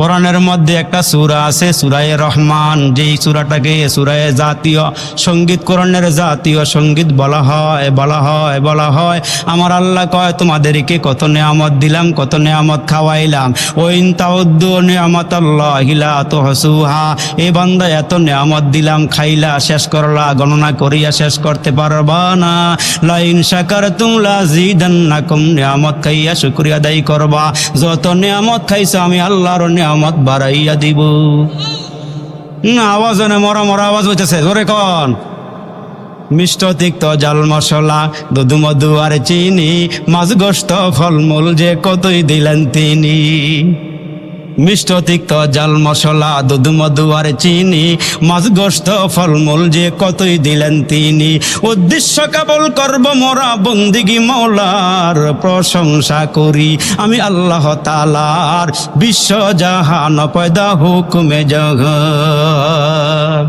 কোরআনের মধ্যে একটা সূরা আছে সূরায়ে রহমান, যেই সূরাটাকে সূরায়ে জাতীয় সঙ্গীত, কোরআনের জাতীয় সঙ্গীত বলা হয়। আমার আল্লাহ কয় তোমাদেরকে কত নেয়ামত দিলাম, কত নেয়ামত খাওয়াইলাম। ওইন তাউদ্দু নিয়ামাতাল্লাহি লা তুহসুহা, এ বান্দা এত নেয়ামত দিলাম, খাইলা শেষ করলা, গণনা করিয়া শেষ করতে পারবা না। লাইন শাকারতুম লাযিদান্নাকুম, নেয়ামত খাইয়া শুকরিয়া আদায় করবা। যত নেয়ামত খাইছো আমি আল্লাহর নেয়ামত বাড়াইয়া দিব। আওয়াজ মরা আওয়াজ হইতেছে, জোরে কন। মিষ্ট তিক্ত জাল মশলা, দুধু মধু আর চিনি, মাছ গোস্ত ফলমূল যে কতই দিলেন তিনি। মিষ্ট তিক্ত জাল মশলা, দুধু মধু আর চিনি, মাছ গোস্ত ফলমূল যে কতই দিলেন তিনি। উদ্দেশ্য কেবল করব মোরা বন্দিগি মৌলার, প্রশংসা করি আমি আল্লাহ তাআলার, বিশ্ব জাহান পয়দা হুকুমে জগৎ।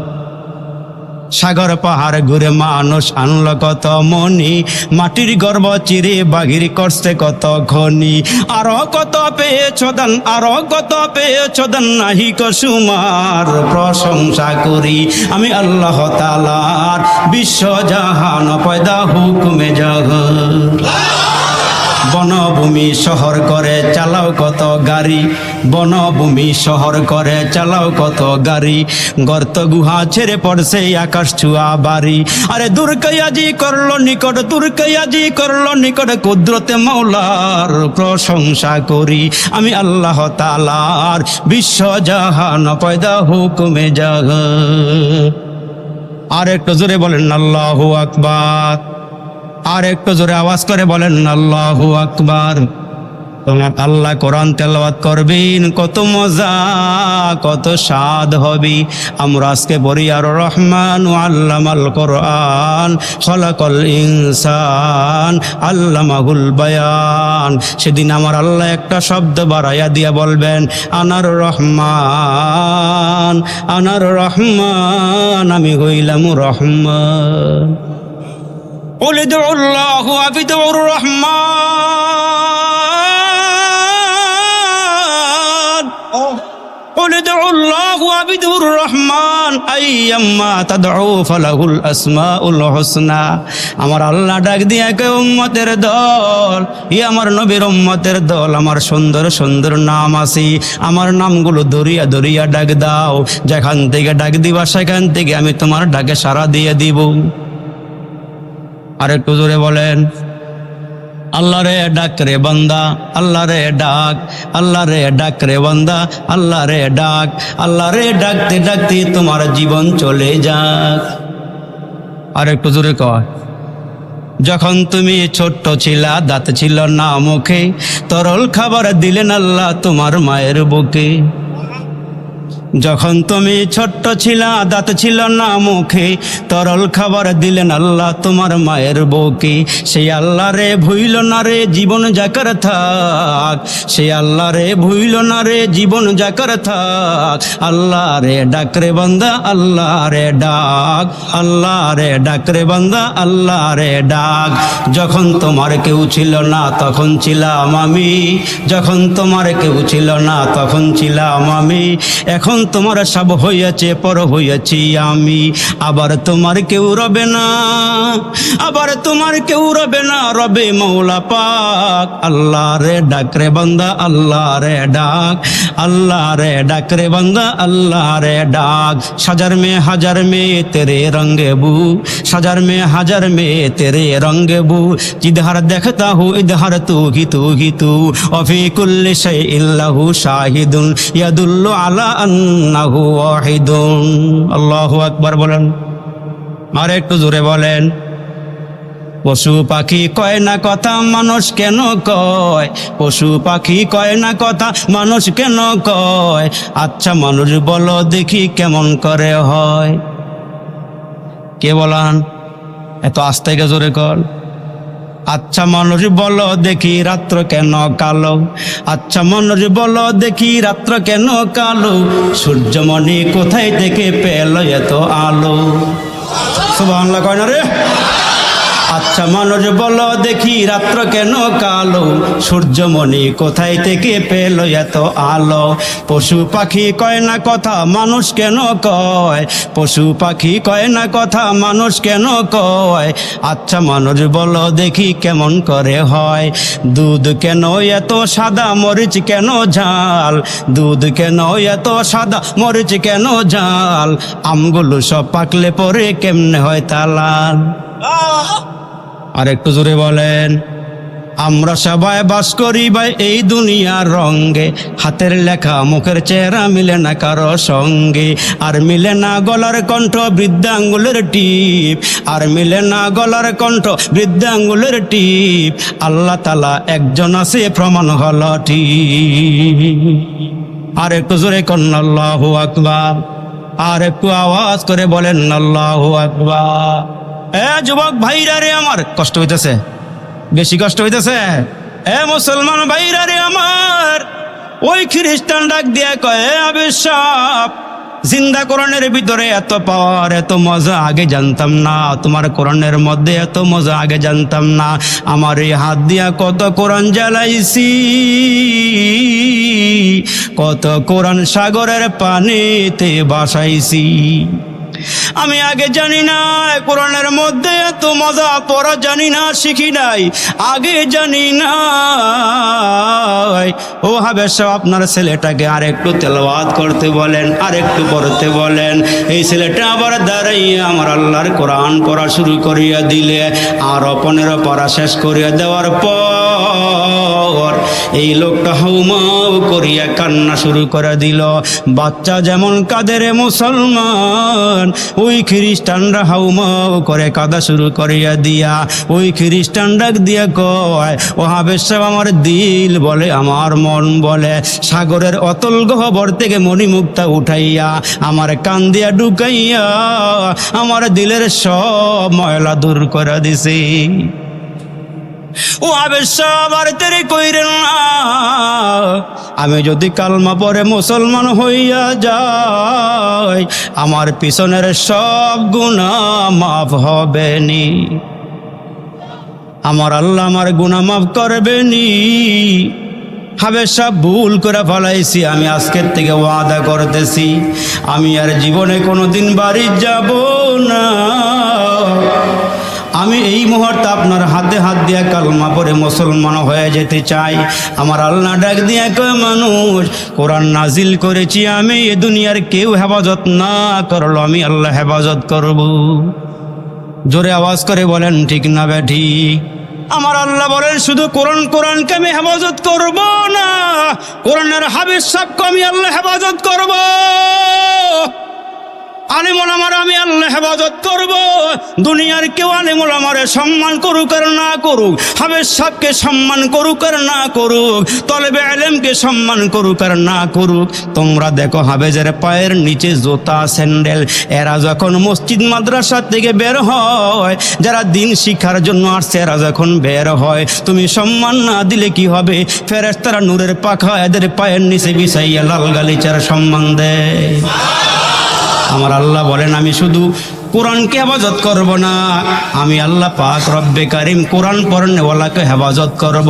সাগর পাহাড় ঘুরে মানুষ আনলো কত মনি, মাটির গর্ব চিরে বাঘির করছে কত খনি। আরো কত পেয়েছ দান, নাহি কসুমার, প্রশংসা করি আমি আল্লাহ তাআলার, বিশ্ব জাহান পয়দা হুকুমে জগৎ। বনভূমি শহর করে চালাও কত গাড়ি, বনভূমি শহর করে চালাও কত গাড়ি, গর্ত গুহা ছেড়ে পড়ছে আকাশ ছুয়া বাড়ি। আরে দুর্গায়াজি করলো নিকট, কুদরতে মৌলার, প্রশংসা করি আমি আল্লাহ তাআলার, বিশ্ব জাহান পয়দা হুকুমে জগৎ। আর একটু জোরে বলেন আল্লাহু আকবার, আর একটু জোরে আওয়াজ করে বলেন আল্লাহু আকবার। তোমার আল্লাহ কোরআন তেলাওয়াত করবেন, কত মজা কত স্বাদ হবে। আমরা আজকে পড়ি আর রহমান আল্লামাল কোরআন, খলাকাল ইনসান আল্লামাহুল বায়ান। সেদিন আমার আল্লাহ একটা শব্দ বাড়াইয়া দিয়া বলবেন আনার রহমান, আমি হইলাম রহমান। قل ادعوا الله وادعوا الرحمن আবিদুর রহমান আইয়াম্মা তাদউ ফালাহুল আসমাউল হুসনা। আমার আল্লাহ ডাক দিয়ে কয় উম্মতের দল, আমার নবীর উম্মতের দল, আমার সুন্দর সুন্দর নাম আছে, আমার নামগুলো দরিয়া দরিয়া ডাক দাও, যেখান থেকে ডাক দিবা সেখান থেকে আমি তোমার ডাকে সাড়া দিয়ে দিব। আর একটু জোরে বলেন, আল্লাহ রে ডাক রে বান্দা, আল্লাহ রে ডাক, আল্লাহ রে ডাক রে বান্দা, আল্লাহ রে ডাক, আল্লাহ রে ডাকতে ডাকতে তোমার জীবন চলে যাক। আর একটু জোরে কয়, যখন তুমি ছোট্ট ছিলা, দাঁত ছিল না মুখে, তরল খাবার দিলেন আল্লাহ তোমার মায়ের বুকে। যখন তুমি ছোট্ট ছিলা, দাঁত ছিল না মুখে, তরল খাবার দিলেন আল্লাহ তোমার মায়ের বুকে। সেই আল্লাহ রে ভুইল না রে জীবন যাকার থাক, সেই আল্লাহ রে ভুইল না রে জীবন যাকার থাক। আল্লাহ রে ডাক রে বান্দা, আল্লাহ রে ডাক, আল্লাহ রে ডাক রে বান্দা, আল্লাহ রে ডাক। যখন তোমার কেউ ছিল না তখন ছিলাম আমি, যখন তোমার কেউ ছিল না তখন ছিলাম আমি, এখন তোমার সব হইয়াছে পর হইয়াছি আমি। আবার তোমার কেউ রবে না, আবার তোমার কেউ রবে না, রবে মৌলা পাক। আল্লাহ রে ডাক রে বান্দা, আল্লাহ রে ডাক, আল্লাহ রে ডাক রে বান্দা, আল্লাহ রে ডাক। সাজার মে তেরে রंगे बू, साजार में हजार में तेरे रंग बू, जिधर देखता हूँ इधर तू ही तू ही तू, वफी कुल्ली शैइन लहू शाहिदुन यदुल्लु अला अन्नहु वाहिदुन। अल्लाहु আকবার বলেন, আর একটু জোরে বলেন। পশু পাখি কয় না কথা মানুষ কেন কয়, পশু পাখি কয় না কথা মানুষ কেন কয়, আচ্ছা মানুষ বলো দেখি কেমন করে হয়। কে বলান, এত আস্তে কে জোরে কর। আচ্ছা মানুষ বলো দেখি রাত্র কেন কালো, আচ্ছা মানুষ বলো দেখি রাত্র কেন কালো, সূর্যমণি কোথায় থেকে পেল এত আলো। সুবহানাল্লাহ কয় না রে। আচ্ছা মানুষ বলো দেখি রাত্র কেন কালো, সূর্যমণি কোথায় থেকে পেল এত আলো। পশু পাখি কয় না কথা মানুষ কেন কয়, পশু পাখি কয় না কথা মানুষ কেন কয়, আচ্ছা মানুষ বলো দেখি কেমন করে হয়। দুধ কেন এত সাদা মরিচ কেন ঝাল, দুধ কেন এত সাদা মরিচ কেন ঝাল, আমগুলো সব পাকলে পরে কেমনে হয় তা লাল। আর একটু জোরে বলেন। আমরা সবাই বাস করি ভাই এই দুনিয়ার রঙ্গে, হাতের লেখা মুখের চেহারা মিলে না কারো সঙ্গে, আর মিলে না গলার কণ্ঠ বৃদ্ধাঙ্গুলের টিপ, আর মিলে না গলার কণ্ঠ বৃদ্ধাঙ্গুলের টিপ, আল্লাহ তাআলা একজন আছে প্রমাণ হলো ঠিক। আর একটু জোরে করেন আল্লাহু আকবার, আর একটু আওয়াজ করে বলেন আল্লাহু আকবার। যুবক ভাইরা রে আমার কষ্ট হইতেছে, বেশি কষ্ট হইতেছে। মুসলমান ভাইরা রে আমার, ওই খ্রিস্টান ডাক দিয়া কয় আবিশাপ, জিন্দা কোরআনের ভিতরে এত পাওয়ার এত মজা আগে জানতাম না, তোমার কোরআনের মধ্যে এত মজা আগে জানতাম না। আমার এই হাত দিয়া কত কোরআন জ্বালাইছি, কত কোরআন সাগরের পানিতে ভাসাইছি। আমি আগে জানি না কোরআনের মধ্যে এত মজা, পড়া জানি না শিখি নাই, আগে জানি না। ও হাবেশ সাহেব, আপনার ছেলেটাকে আর একটু তেলাওয়াত করতে বলেন, আর একটু পড়তে বলেন। এই ছেলেটা আবার দাঁড়াইয়া আমার আল্লাহর কোরআন পড়া শুরু করিয়া দিলে, আর 15 পড়া শেষ করিয়া দেওয়ার পর এই লোকটা হাউমাউ করিয়া কান্না শুরু করে দিল। বাচ্চা যেমন কাঁদে রে মুসলমান, ওই খ্রিস্টানরা হাউমাউ করে কাঁদা শুরু করিয়া দিয়া, ওই খ্রিস্টান ডাক দিয়া কয় ও হাবেশ সাহেব, আমার দিল বলে আমার মন বলে, সাগরের অতল গহ্বর থেকে মণিমুক্তা উঠাইয়া আমার কান দিয়া ঢুকাইয়া আমার দিলের সব ময়লা দূর করে দিছে। ও হাবেশ সাহেব, আর দেরি কইরেন না, আমি যদি কালমা পরে মুসলমান হইয়া যাই, আমার পিছনের সব গুনাহ মাফ হবে নি, আমার আল্লাহ আমার গুনাহ মাফ করবে নি। হাফেজ সাহেব ভুল করে ফেলাইছি, আমি আজকের থেকে ওয়াদা করতেছি আমি আর জীবনে কোনোদিন বাড়ি যাব না। আমি এই মুহূর্তে আপনার হাতে হাত দিয়ে কালমা পড়ে মুসলমান হয়ে যেতে চাই। আমার আল্লাহ ডাক দিয়ে কয়, মানুষ কোরআন নাজিল করেছি আমি, এ দুনিয়ার কেউ হেফাজত না করলো আমি আল্লাহ হেফাজত করব। জোরে আওয়াজ করে বলেন ঠিক না বেঠি? আমার আল্লাহ বলেন শুধু কোরআনকে আমি হেফাজত করব না, কোরআনের হাফেজ সাহেবকে আমি আল্লাহ হেফাজত করব, আলেম ওলামার আমি আল্লাহ হেফাজত করব। দুনিয়ার কেউ আলেম ওলামারে সম্মান করুক আর না করুক, হাফেজ সাহেবকে সম্মান করুক আর না করুক, তলেবে ইলমকে সম্মান করুক আর না করুক, তোমরা দেখো হাফেজের পায়ের নিচে জুতা স্যান্ডেল, এরা যখন মসজিদ মাদ্রাসা থেকে বের হয়, যারা দিন শিক্ষার জন্য আসছে এরা যখন বের হয়, তুমি সম্মান না দিলে কি হবে? ফেরেশতারা নূরের পাখা এদের পায়ের নিচে বিছাইয়া লাল গালিচার সম্মান দেয়। আমার আল্লাহ বলেন আমি শুধু কোরআনকে হেফাজত করব না, আমি আল্লাহ পাক রব্বে কারিম কোরআন পড়নেওয়ালাকে হেফাজত করব।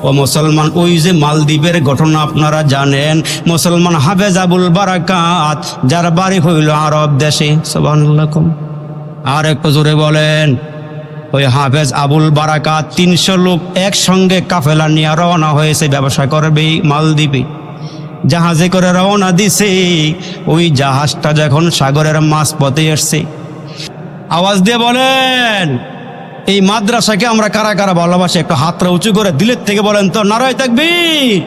ও মুসলমান, ওই যে মালদ্বীপের ঘটনা আপনারা জানেন, মুসলমান হাফেজ আবুল বারাকাত যার বাড়ি হইল আরব দেশে, সুবহানাল্লাহ, আর একটু জোরে বলেন। ওই হাফেজ আবুল বারাকাত 300 লোক একসঙ্গে কাফেলা নিয়ে রওনা হয়েছে ব্যবসা করবে মালদ্বীপে। জাহাজে করে রওনা দিছে, ওই জাহাজটা যখন সাগরের মাঝপথে এসছে, আওয়াজ দিয়ে বলেন এই মাদ্রাসাকে আমরা কারা কারা ভালোবাসি? একটু হাতটা উঁচু করে দিলের থেকে বলেন তো নারায়ে তাকবীর,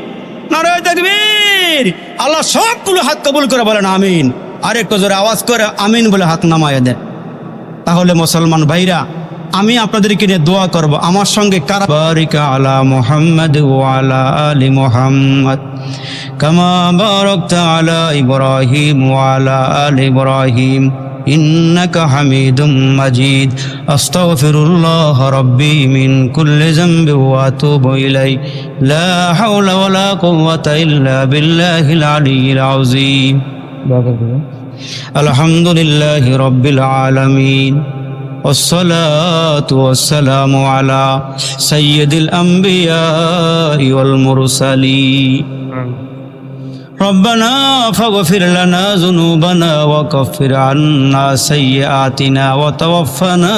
নারায়ে তাকবীর। আল্লাহ সবগুলো হাত কবুল করে বলেন আমিন। আর একটু জোরে আওয়াজ করে আমিন বলে হাত নামায় দেন। তাহলে মুসলমান ভাইরা, আমি আপনাদেরকে নিয়ে দোয়া করব, আমার সঙ্গে কারা? বারিকা আলা মুহাম্মদ ওয়া আলা আলি মুহাম্মদ কামা বারাকতা আলা ইব্রাহিম ওয়া আলা আলি ইব্রাহিম ইন্নাকা হামিদুম মাজিদ। আস্তাগফিরুল্লাহ রাব্বি মিন কুল্লি যামবি ওয়া আতুবু ইলাইহি লা হাওলা ওয়া লা কুওয়াতা ইল্লা বিল্লাহিল আলিয়্যিল আযীম। আলহামদুলিল্লাহি রাব্বিল আলামিন والصلاة والسلام على سيد الأنبياء والمرسلين. ربنا فاغفر لنا ذنوبنا وكفر عنا سيئاتنا وتوفنا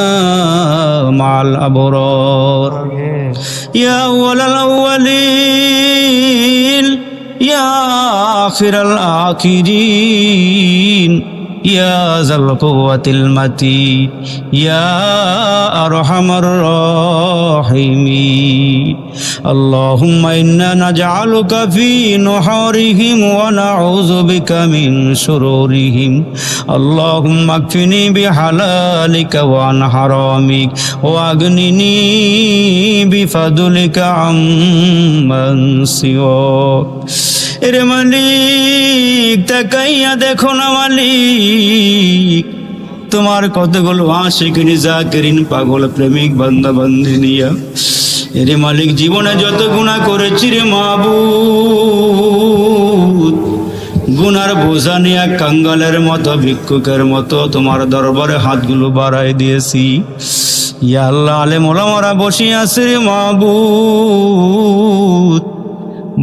مع الأبرار. يا أول الأولين يا آخر الآخرين يا ذا القوة المتين يا أرحم الراحمين. اللهم إنا نجعلك في نحورهم ونعوذ بك من شرورهم. اللهم اكفني بحلالك وعن حرامك واغنني بفضلك عمن سواك. এরে মালিক তাকাইয়া দেখো না মালিক, তোমার কতগুলো আশিকিন জাকিরিন পাগল প্রেমিক বান্দা বান্দিনিয়া। এরে মালিক জীবনে যত গুনাহ করেছি রে মাবুদ, গুনার বোঝা নিয়ে কাঙ্গালের মতো ভিক্ষুকের মতো তোমার দরবারে হাতগুলো বাড়াই দিয়েছি। ইয়া আল্লাহ, আলেম ওলামারা বসে আছে রে মাবুদ,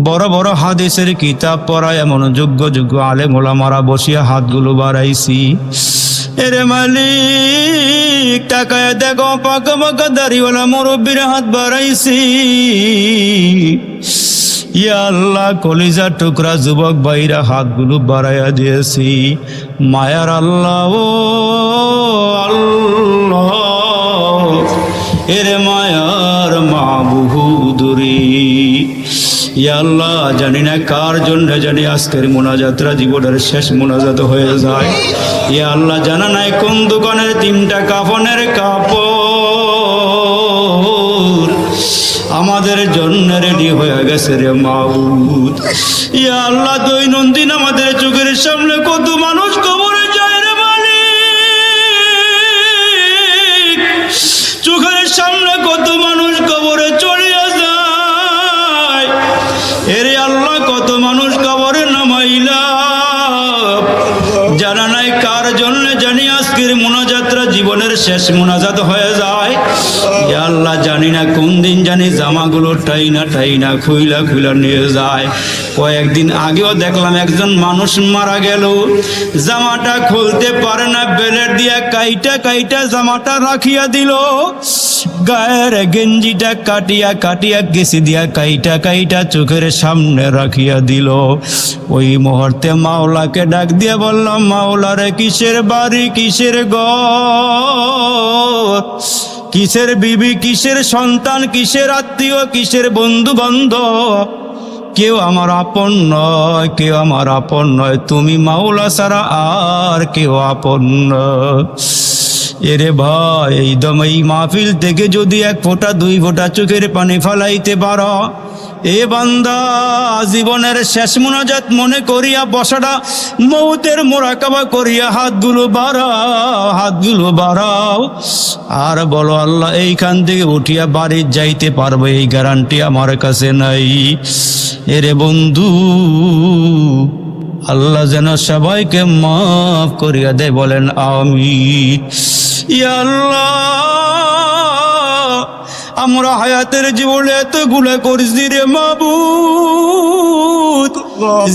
বড় বড় হাদিসের কিতাব পড়ায় এমন যোগ্য যোগ্য আলেম ওলামারা বসিয়া হাতগুলো বাড়াইছি। এরে মালিক তাকায় দেখো পাকা পাকা দাড়িওয়ালা মুরব্বীর হাত বাড়াইছি। ইয়া আল্লাহ, কলিজার টুকরা যুবক ভাইরা হাতগুলো বাড়াইয়া দিয়েছি। মায়ার আল্লাহ, ও আল্লাহ, এরে মায়ার মাবুদুরি। ইয়া আল্লাহ, জানি না কার জন্য জানি আজকের মোনাজাতরা জীবনের শেষ মোনাজাত হয়ে যায়। ইয়া আল্লাহ, জানা নাই কোন দোকানের 3টা কাফনের কাপড় আমাদের জন্য রেডি হয়ে গেছে রে মাবুদ। ইয়া আল্লাহ, দৈনন্দিন আমাদের চোখের সামনে কত মানুষ কবরে যায় রে মালিক, চোখের সামনে কত মানুষ কবরে চলে যায়। এরে আল্লাহ, কত মানুষ কবরে নামাইলা, জানা নাই কার জন্য জানি আজকের মোনাজাতরা জীবনের শেষ মুনাজাত হয়ে যায়। ইয়া আল্লাহ, জানি না কোন দিন জানি জামাগুলো টাইনা খুইলা নিয়ে যায়। কয়েকদিন আগেও দেখলাম একজন মানুষ মারা গেল, জামাটা খুলতে পারে না, বেলের দিয়া কাইটা জামাটা রাখিয়া দিল, গায়ের গেঞ্জিটা কাটিয়া গেছি দিয়া কাইটা চোখের সামনে রাখিয়া দিল। ওই মুহূর্তে মাওলাকে ডাক দিয়ে বললাম, মাওলা রে, কিসের বাড়ি, কিসের ঘর, কিসের বিবি, কিসের সন্তান, কিসের আত্মীয়, কিসের বন্ধু বান্ধব, কেউ আমার আপন নয়, কেউ আমার আপন নয়, তুমি মাওলা ছাড়া আর কেউ আপন নয়। এরে ভাই, এই মাহফিল থেকে যদি 1 ফোঁটা 2 ফোঁটা চোখের পানি ফালাইতে পারো, এ বান্দা, জীবনের শেষ মুনাজাত মনে করিয়া বসাটা মৌতের মোরাকাবা করিয়া হাতগুলো বাড়াও আর বলো, আল্লাহ, এইখান থেকে উঠিয়া বাড়ি যাইতে পারবো, এই গ্যারান্টি আমার কাছে নাই। এরে বন্ধু, আল্লাহ যেন সবাইকে মাফ করিয়া দেয়, বলেন আমিন। ইয়া আল্লাহ, আমরা হায়াতের জীবনে এত গুনাহ করছি রে মাবুদ,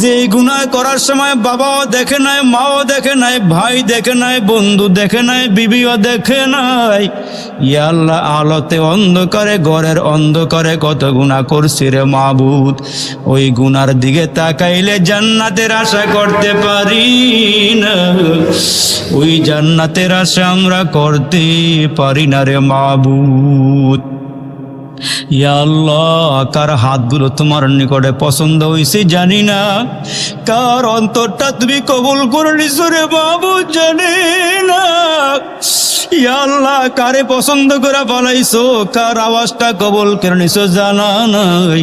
যে গুনাহ করার সময় বাবাও দেখে নাই, মাও দেখে নাই, ভাই দেখে নাই, বন্ধু দেখে নাই, বিবিও দেখে নাই। ইয়া আল্লাহ, আলোতে অন্ধকারে, ঘরের অন্ধকারে কত গুনাহ করছি রে মাবুদ। ওই গুনার দিকে তাকাইলে জান্নাতের আশা করতে পারি না, ওই জান্নাতের আশা আমরা করতে পারি না রে মাবুদ। ইয়া আল্লাহ, কার হাতগুলো তোমার নিকটে পছন্দ হয়েছে জানি না, কার অন্তরটা তুমি কবুল করে নিছো রে মাবুদ জানি না। ইয়া আল্লাহ, কারে পছন্দ করে পালাইছো, কার আওয়াজটা কবুল করে নিছো জানা নাই।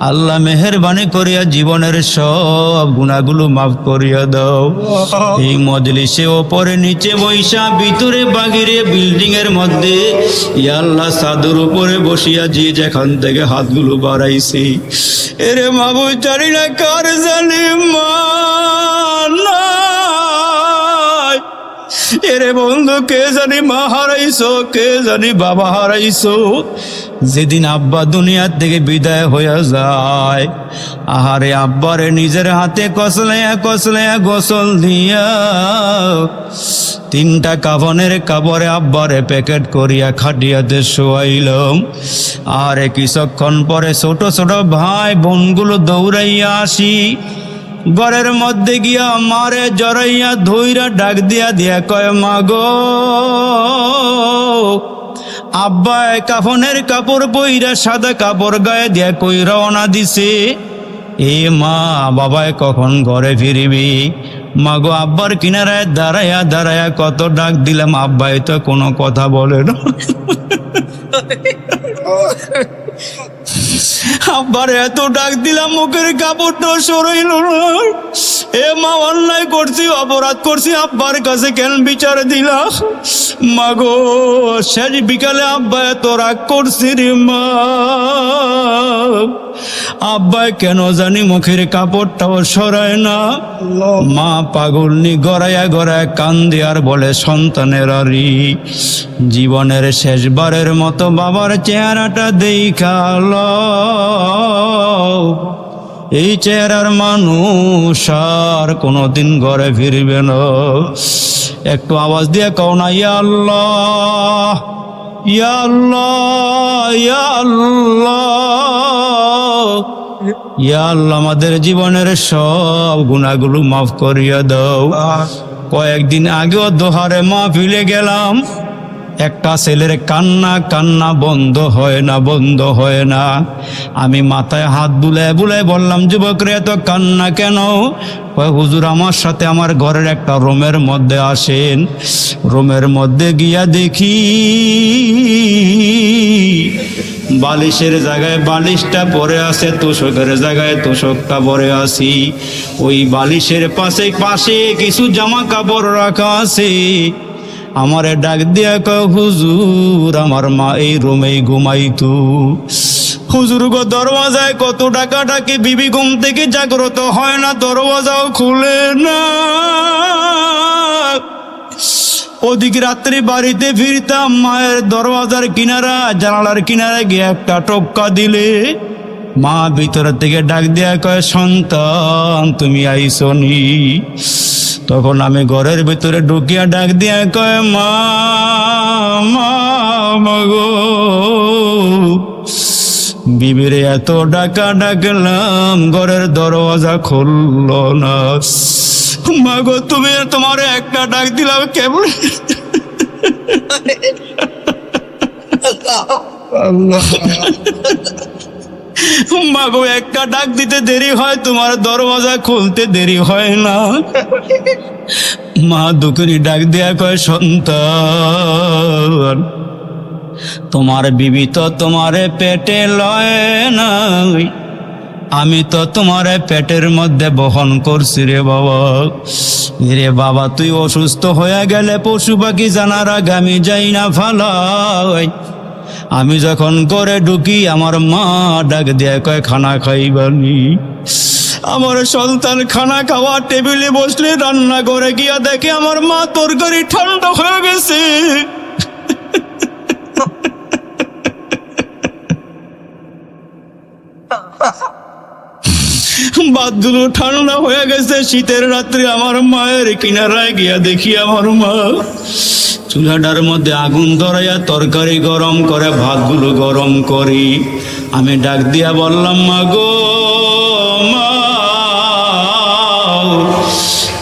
আল্লাহ, মেহেরবানি করিয়া জীবনের সব গুনাহগুলো মাফ করিয়া দাও। এই মজলিসে ওপরে নিচে বৈশা, ভিতরে বাহিরে বিল্ডিং এর মধ্যে, ইয়া আল্লাহ, ছাদের উপরে বসিয়া যে যেখান থেকে হাতগুলো বাড়াইছি, এরে মাবুদ জানি না কার জানি মা নাই, এরে বন্ধু কে জানি মা হারাইছো, কে জানি বাবা হারাইছো। যেদিন আব্বা দুনিয়ার থেকে বিদায় হয়ে যায়, আহারে আব্বারে নিজের হাতে কসলাইয়া গোসল দিয়া 3টা কাফনের কাপড়ে আব্বারে প্যাকেট করিয়া খাটিয়াতে শোয়াইলাম। আর কিছুক্ষণ পরে ছোট ছোট ভাই বোনগুলো দৌড়াইয়া আসি, ঘরের মধ্যে গিয়া মারে জড়াইয়া ধইরা ডাক দিয়া কয়, মা গো, আব্বা কাফনের কাপড় পইরা সাদা কাপড় গায়ে দিয়া কই রওনা দিছে, এ মা, বাবায় কখন ঘরে ফিরবি? মা গো, আব্বার কিনারায় দাঁড়ায়া কত ডাক দিলাম, আব্বাই তো কোনো কথা বলে না। আব্বার এত ডাক দিলাম, মুখের কাপড়টা সরাইল না। এ মা, অন্যায় করছি, অপরাধ করছি, আব্বার কাছে কেন বিচার দিলাম? মা গো, শেষ বিকালে আব্বা এত রাগ করছি রে মা। আব্বাই কেন জানি মুখের কাপড়টাও সরায় না। মা পাগলনি গড়াইয়া কান্দে আর বলে, সন্তানের আরি, জীবনের শেষবারের মতো বাবার চেহারাটা দেখাল, এই চেহারার মানুষ আর কোনোদিন ঘরে ফিরবে না। একটু আওয়াজ দিয়ে কও না, ইয়া আল্লাহ, ইয়া আল্লাহ, ইয়া আল্লাহ, ইয়া আল্লাহ, আমাদের জীবনের সব গুনাহগুলো মাফ করিয়া দাও। কয়েকদিন আগেও দোহারে মাহফিলে গেলাম, একটা ছেলের কান্না বন্ধ হয় না। আমি মাথায় হাত বুলাই বললাম, যুবকরে এত কান্না কেন? হুজুর, আমার সাথে আমার ঘরের একটা রুমের মধ্যে আসেন। রুমের মধ্যে গিয়া দেখি বালিশের জায়গায় বালিশটা পরে আছে, তোষকের জায়গায় তোষকটা পরে আছি। ওই বালিশের পাশে কিছু জামা কাপড় রাখা আছে। আমারে ডাক দিয়া কয়, হুজুর, আমার মা এই রুমেই ঘুমাইতো। হুজুর গো, দরওয়াজায় কত ডাকাডাকি, বিবি ঘুম থেকে জাগ্রত হয় না, দরওয়াজাও খুলে না। ওদিক রাত্রি বাড়িতে ফিরতাম, মায়ের দরওয়াজার কিনারা জানালার কিনারে গিয়ে একটা টোক্কা দিলে মা ভিতর থেকে ডাক দিয়া কয়, সন্তান তুমি আইসনি। তখন আমি ঘরের ভিতরে ঢুকিয়া ডাক দিয়া কয়, মা মা মাগো। বিবিরে এত ডাকা ডাকলাম, ঘরের দরওয়াজা খুলল না। মাগো তুমি, তোমার একটা ডাক দিলাম কেমন। মাগো একটা ডাক দিতে দেরি হয়, তোমার দরওয়াজা খুলতে দেরি হয় না। মা দুঃখিনী ডাক দেয়া কয়, সন্তান তোমার বিবি তো তোমারে পেটে লয় নাই, আমি তো তোমার পেটের মধ্যে বহন করছি রে বাবা। রে বাবা, তুই অসুস্থ হয়ে গেলে পশু পাখি জানার আগে আমি যাই না ফালাই। আমি যখন করে ঢুকি আমার মা ডাক দেয়া কয়, খানা খাইবানি। আমার সন্তান খানা খাওয়া টেবিলে বসলে রান্না করে গিয়া দেখে আমার মা তরকারি ঠান্ডা হয়ে গেছে। ভাতগুলো ঠান্ডা হয়ে গেছে। শীতের রাত্রে আমার মায়ের কিনারায় গিয়া দেখি আমার মা চুলাটার মধ্যে আগুন ধরাইয়া তরকারি গরম করে ভাতগুলো গরম করি। আমি ডাক দিয়া বললাম, মা গো মা,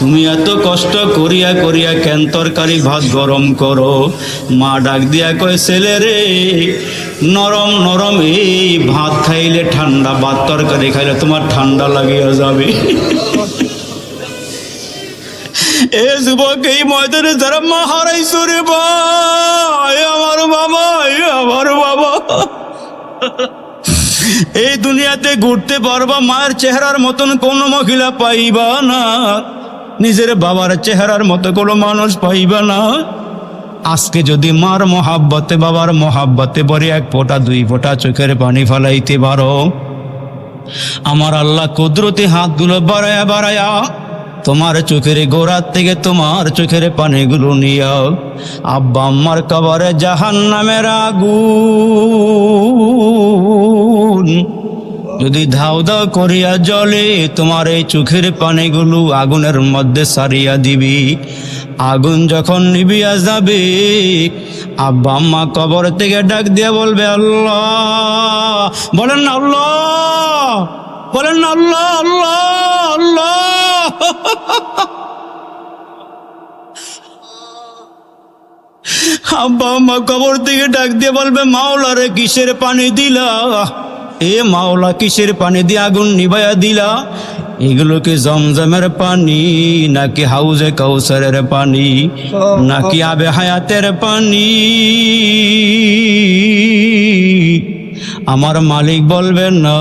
তুমি এত কষ্ট করিয়া করিয়া কেন তরকারি ভাত গরম করো? মা ডাক দিয়া কয়, ছেলে রে, নরম নরম এই ভাত খাইলে ঠান্ডা, ভাত তরকারি খাইলে তোমার ঠান্ডা লাগিয়া যাবে। এ যুবক, এই ময়দানে যারা মা হারাইছো রে ভাই, আমার বাবা, আমার বাবা, এই দুনিয়াতে ঘুরতে পারবা, মায়ের চেহারার মতন কোনো মহিলা পাইবা না, নিজের বাবার চেহারার মতো কোনো মানুষ পাইবা না। আজকে যদি মার মহাব্বতে, বাবার মহাব্বতে পরে এক ফোঁটা দুই ফোঁটা চোখের পানি ফেলাইতে পারো, আমার আল্লাহ কুদরতি হাতগুলো বাড়ায়া বাড়ায়া তোমার চোখের গোড়ার থেকে তোমার চোখের পানিগুলো নিয়া আব্বা আম্মার কবরে জাহান্নামের আগুন যদি ধাও ধাও করিয়া জ্বলে, তোমার এই চোখের পানিগুলো আগুনের মধ্যে সারিয়া দিবি। আগুন যখন নিবিয়া যাবে, আব্বা আম্মা কবর থেকে ডাক দিয়া বলবে, আল্লাহ। বলেন না আল্লাহ, বলেন না আল্লাহ, আল্লাহ আল্লাহ। আব্বা আম্মা কবর থেকে ডাক দিয়ে বলবে, মাওলা রে কিসের পানি দিলা? এ মাওলা কিসের পানি দিয়ে আগুন নিভাইয়া দিলা? এগুলো কি জমজমের পানি, নাকি হাউজে কাউসারের পানি, নাকি আবে হায়াতের পানি? আমার মালিক বলবেন, না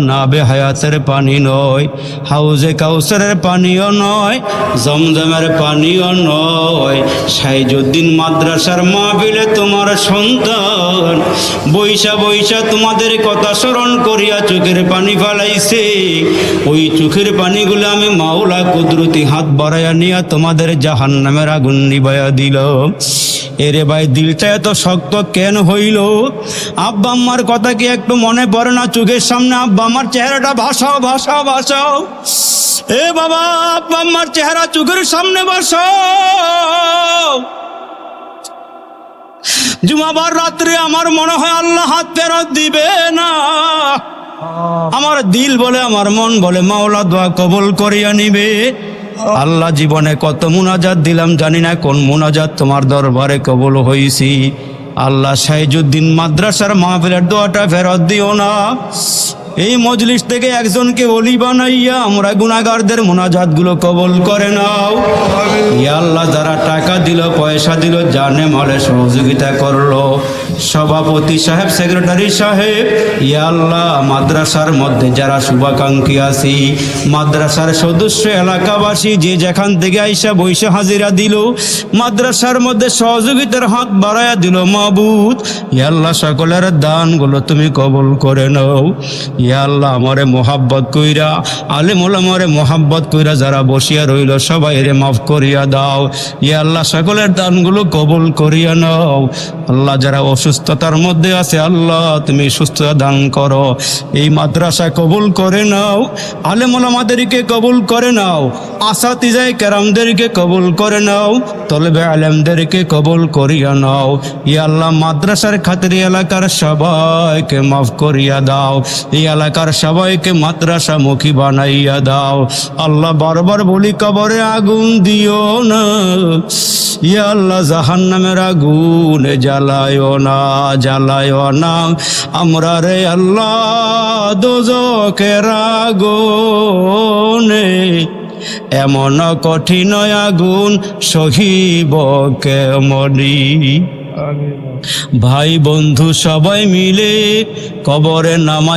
না, আবে হায়াতের পানি নয়, হাউজে কাউসারের পানিও নয়, জমজমের পানিও নয়। সাইজুদ্দিন মাদ্রাসার মাহফিলে তোমার সন্তান বৈশা বৈশা তোমাদের কথা স্মরণ করিয়া চোখের পানি ফালাইছে। ওই চোখের পানিগুলো আমি মাওলা কুদরতি হাত বাড়াইয়া নিয়া তোমাদের জাহান্নামের আগুন নিবাইয়া দিল। এরে ভাই, দিলটা এত শক্ত কেন হইল? আব্বা আম্মার কথা কি একটু মনে পড়ে না? চোখের সামনে আব্বা আম্মার চেহারাটা ভাসাও, ভাসাও, ভাসাও। এ বাবা, আব্বা আম্মার চেহারা চোখের সামনে ভাসাও। জুমাবার রাত্রে আমার মনে হয় আল্লাহ হাত ফেরত দিবে না। আমার দিল বলে, আমার মন বলে, মাওলা দোয়া কবুল করিয়া নিবে। আল্লাহ, জীবনে কত মুনাজাত দিলাম, জানি না কোন মুনাজাত তোমার দরবারে কবুল হইছি। আল্লাহ, সাইজুদ্দিন মাদ্রাসার মাহফিলের দোয়াটা ফেরত দিও না। এই মজলিস থেকে একজনকে ওলি বানাইয়া আমরা গুনাহগারদের মুনাজাতগুলো কবুল করে নাও। ইয়া আল্লাহ, যারা টাকা দিল, পয়সা দিল, জানে মালে সহযোগিতা করলো, সভাপতি সাহেব, সেক্রেটারি সাহেব, ইয়া আল্লাহ মাদ্রাসার মধ্যে যারা শুভাকাঙ্ক্ষী আছি, মাদ্রাসার সদস্য, এলাকাবাসী যে যেখান থেকে আইসা বৈশা হাজিরা দিল, মাদ্রাসার মধ্যে সহযোগিতার হাত বাড়ায়া দিল, মাবুদ ইয়া আল্লাহ সকলের দানগুলো তুমি কবুল করে নাও। ইয়া আল্লাহ আমারে মোহাব্বত কইরা, আলেম ওলামারে মোহাব্বত কইরা যারা বসিয়া রইল সবাই রে মাফ করিয়া দাও। ইয়া আল্লাহ সকলের দানগুলো কবুল করিয়া নাও। আল্লাহ যারা অসুস্থতার মধ্যে আছে আল্লাহ তুমি সুস্থতা দান করো। এই মাদ্রাসা কবুল করে নাও, আলেম ওলামাদেরকে কবুল করে নাও, আসাতিজায়ে কেরামদেরকে কবুল করে নাও, তলবে আলেমদেরকে কবুল করিয়া নাও। ইয়া আল্লাহ মাদ্রাসার খাতিরে এলাকার সবাইকে মাফ করিয়া দাও। এই এলাকার সবাইকে মাদ্রাসামুখী বানাইয়া দাও। আল্লাহ বারবার বলি কবরে আগুন দিও না, ইয়া আল্লাহ জাহান্নামের আগুনে জ্বালায়ও না, জ্বালায়ও না আমরা রে আল্লাহ দোজখের আগুনে, এমন কঠিন আগুন সহিব কেমনি। ভাই বন্ধু সবাই মিলে কবরে নামাজ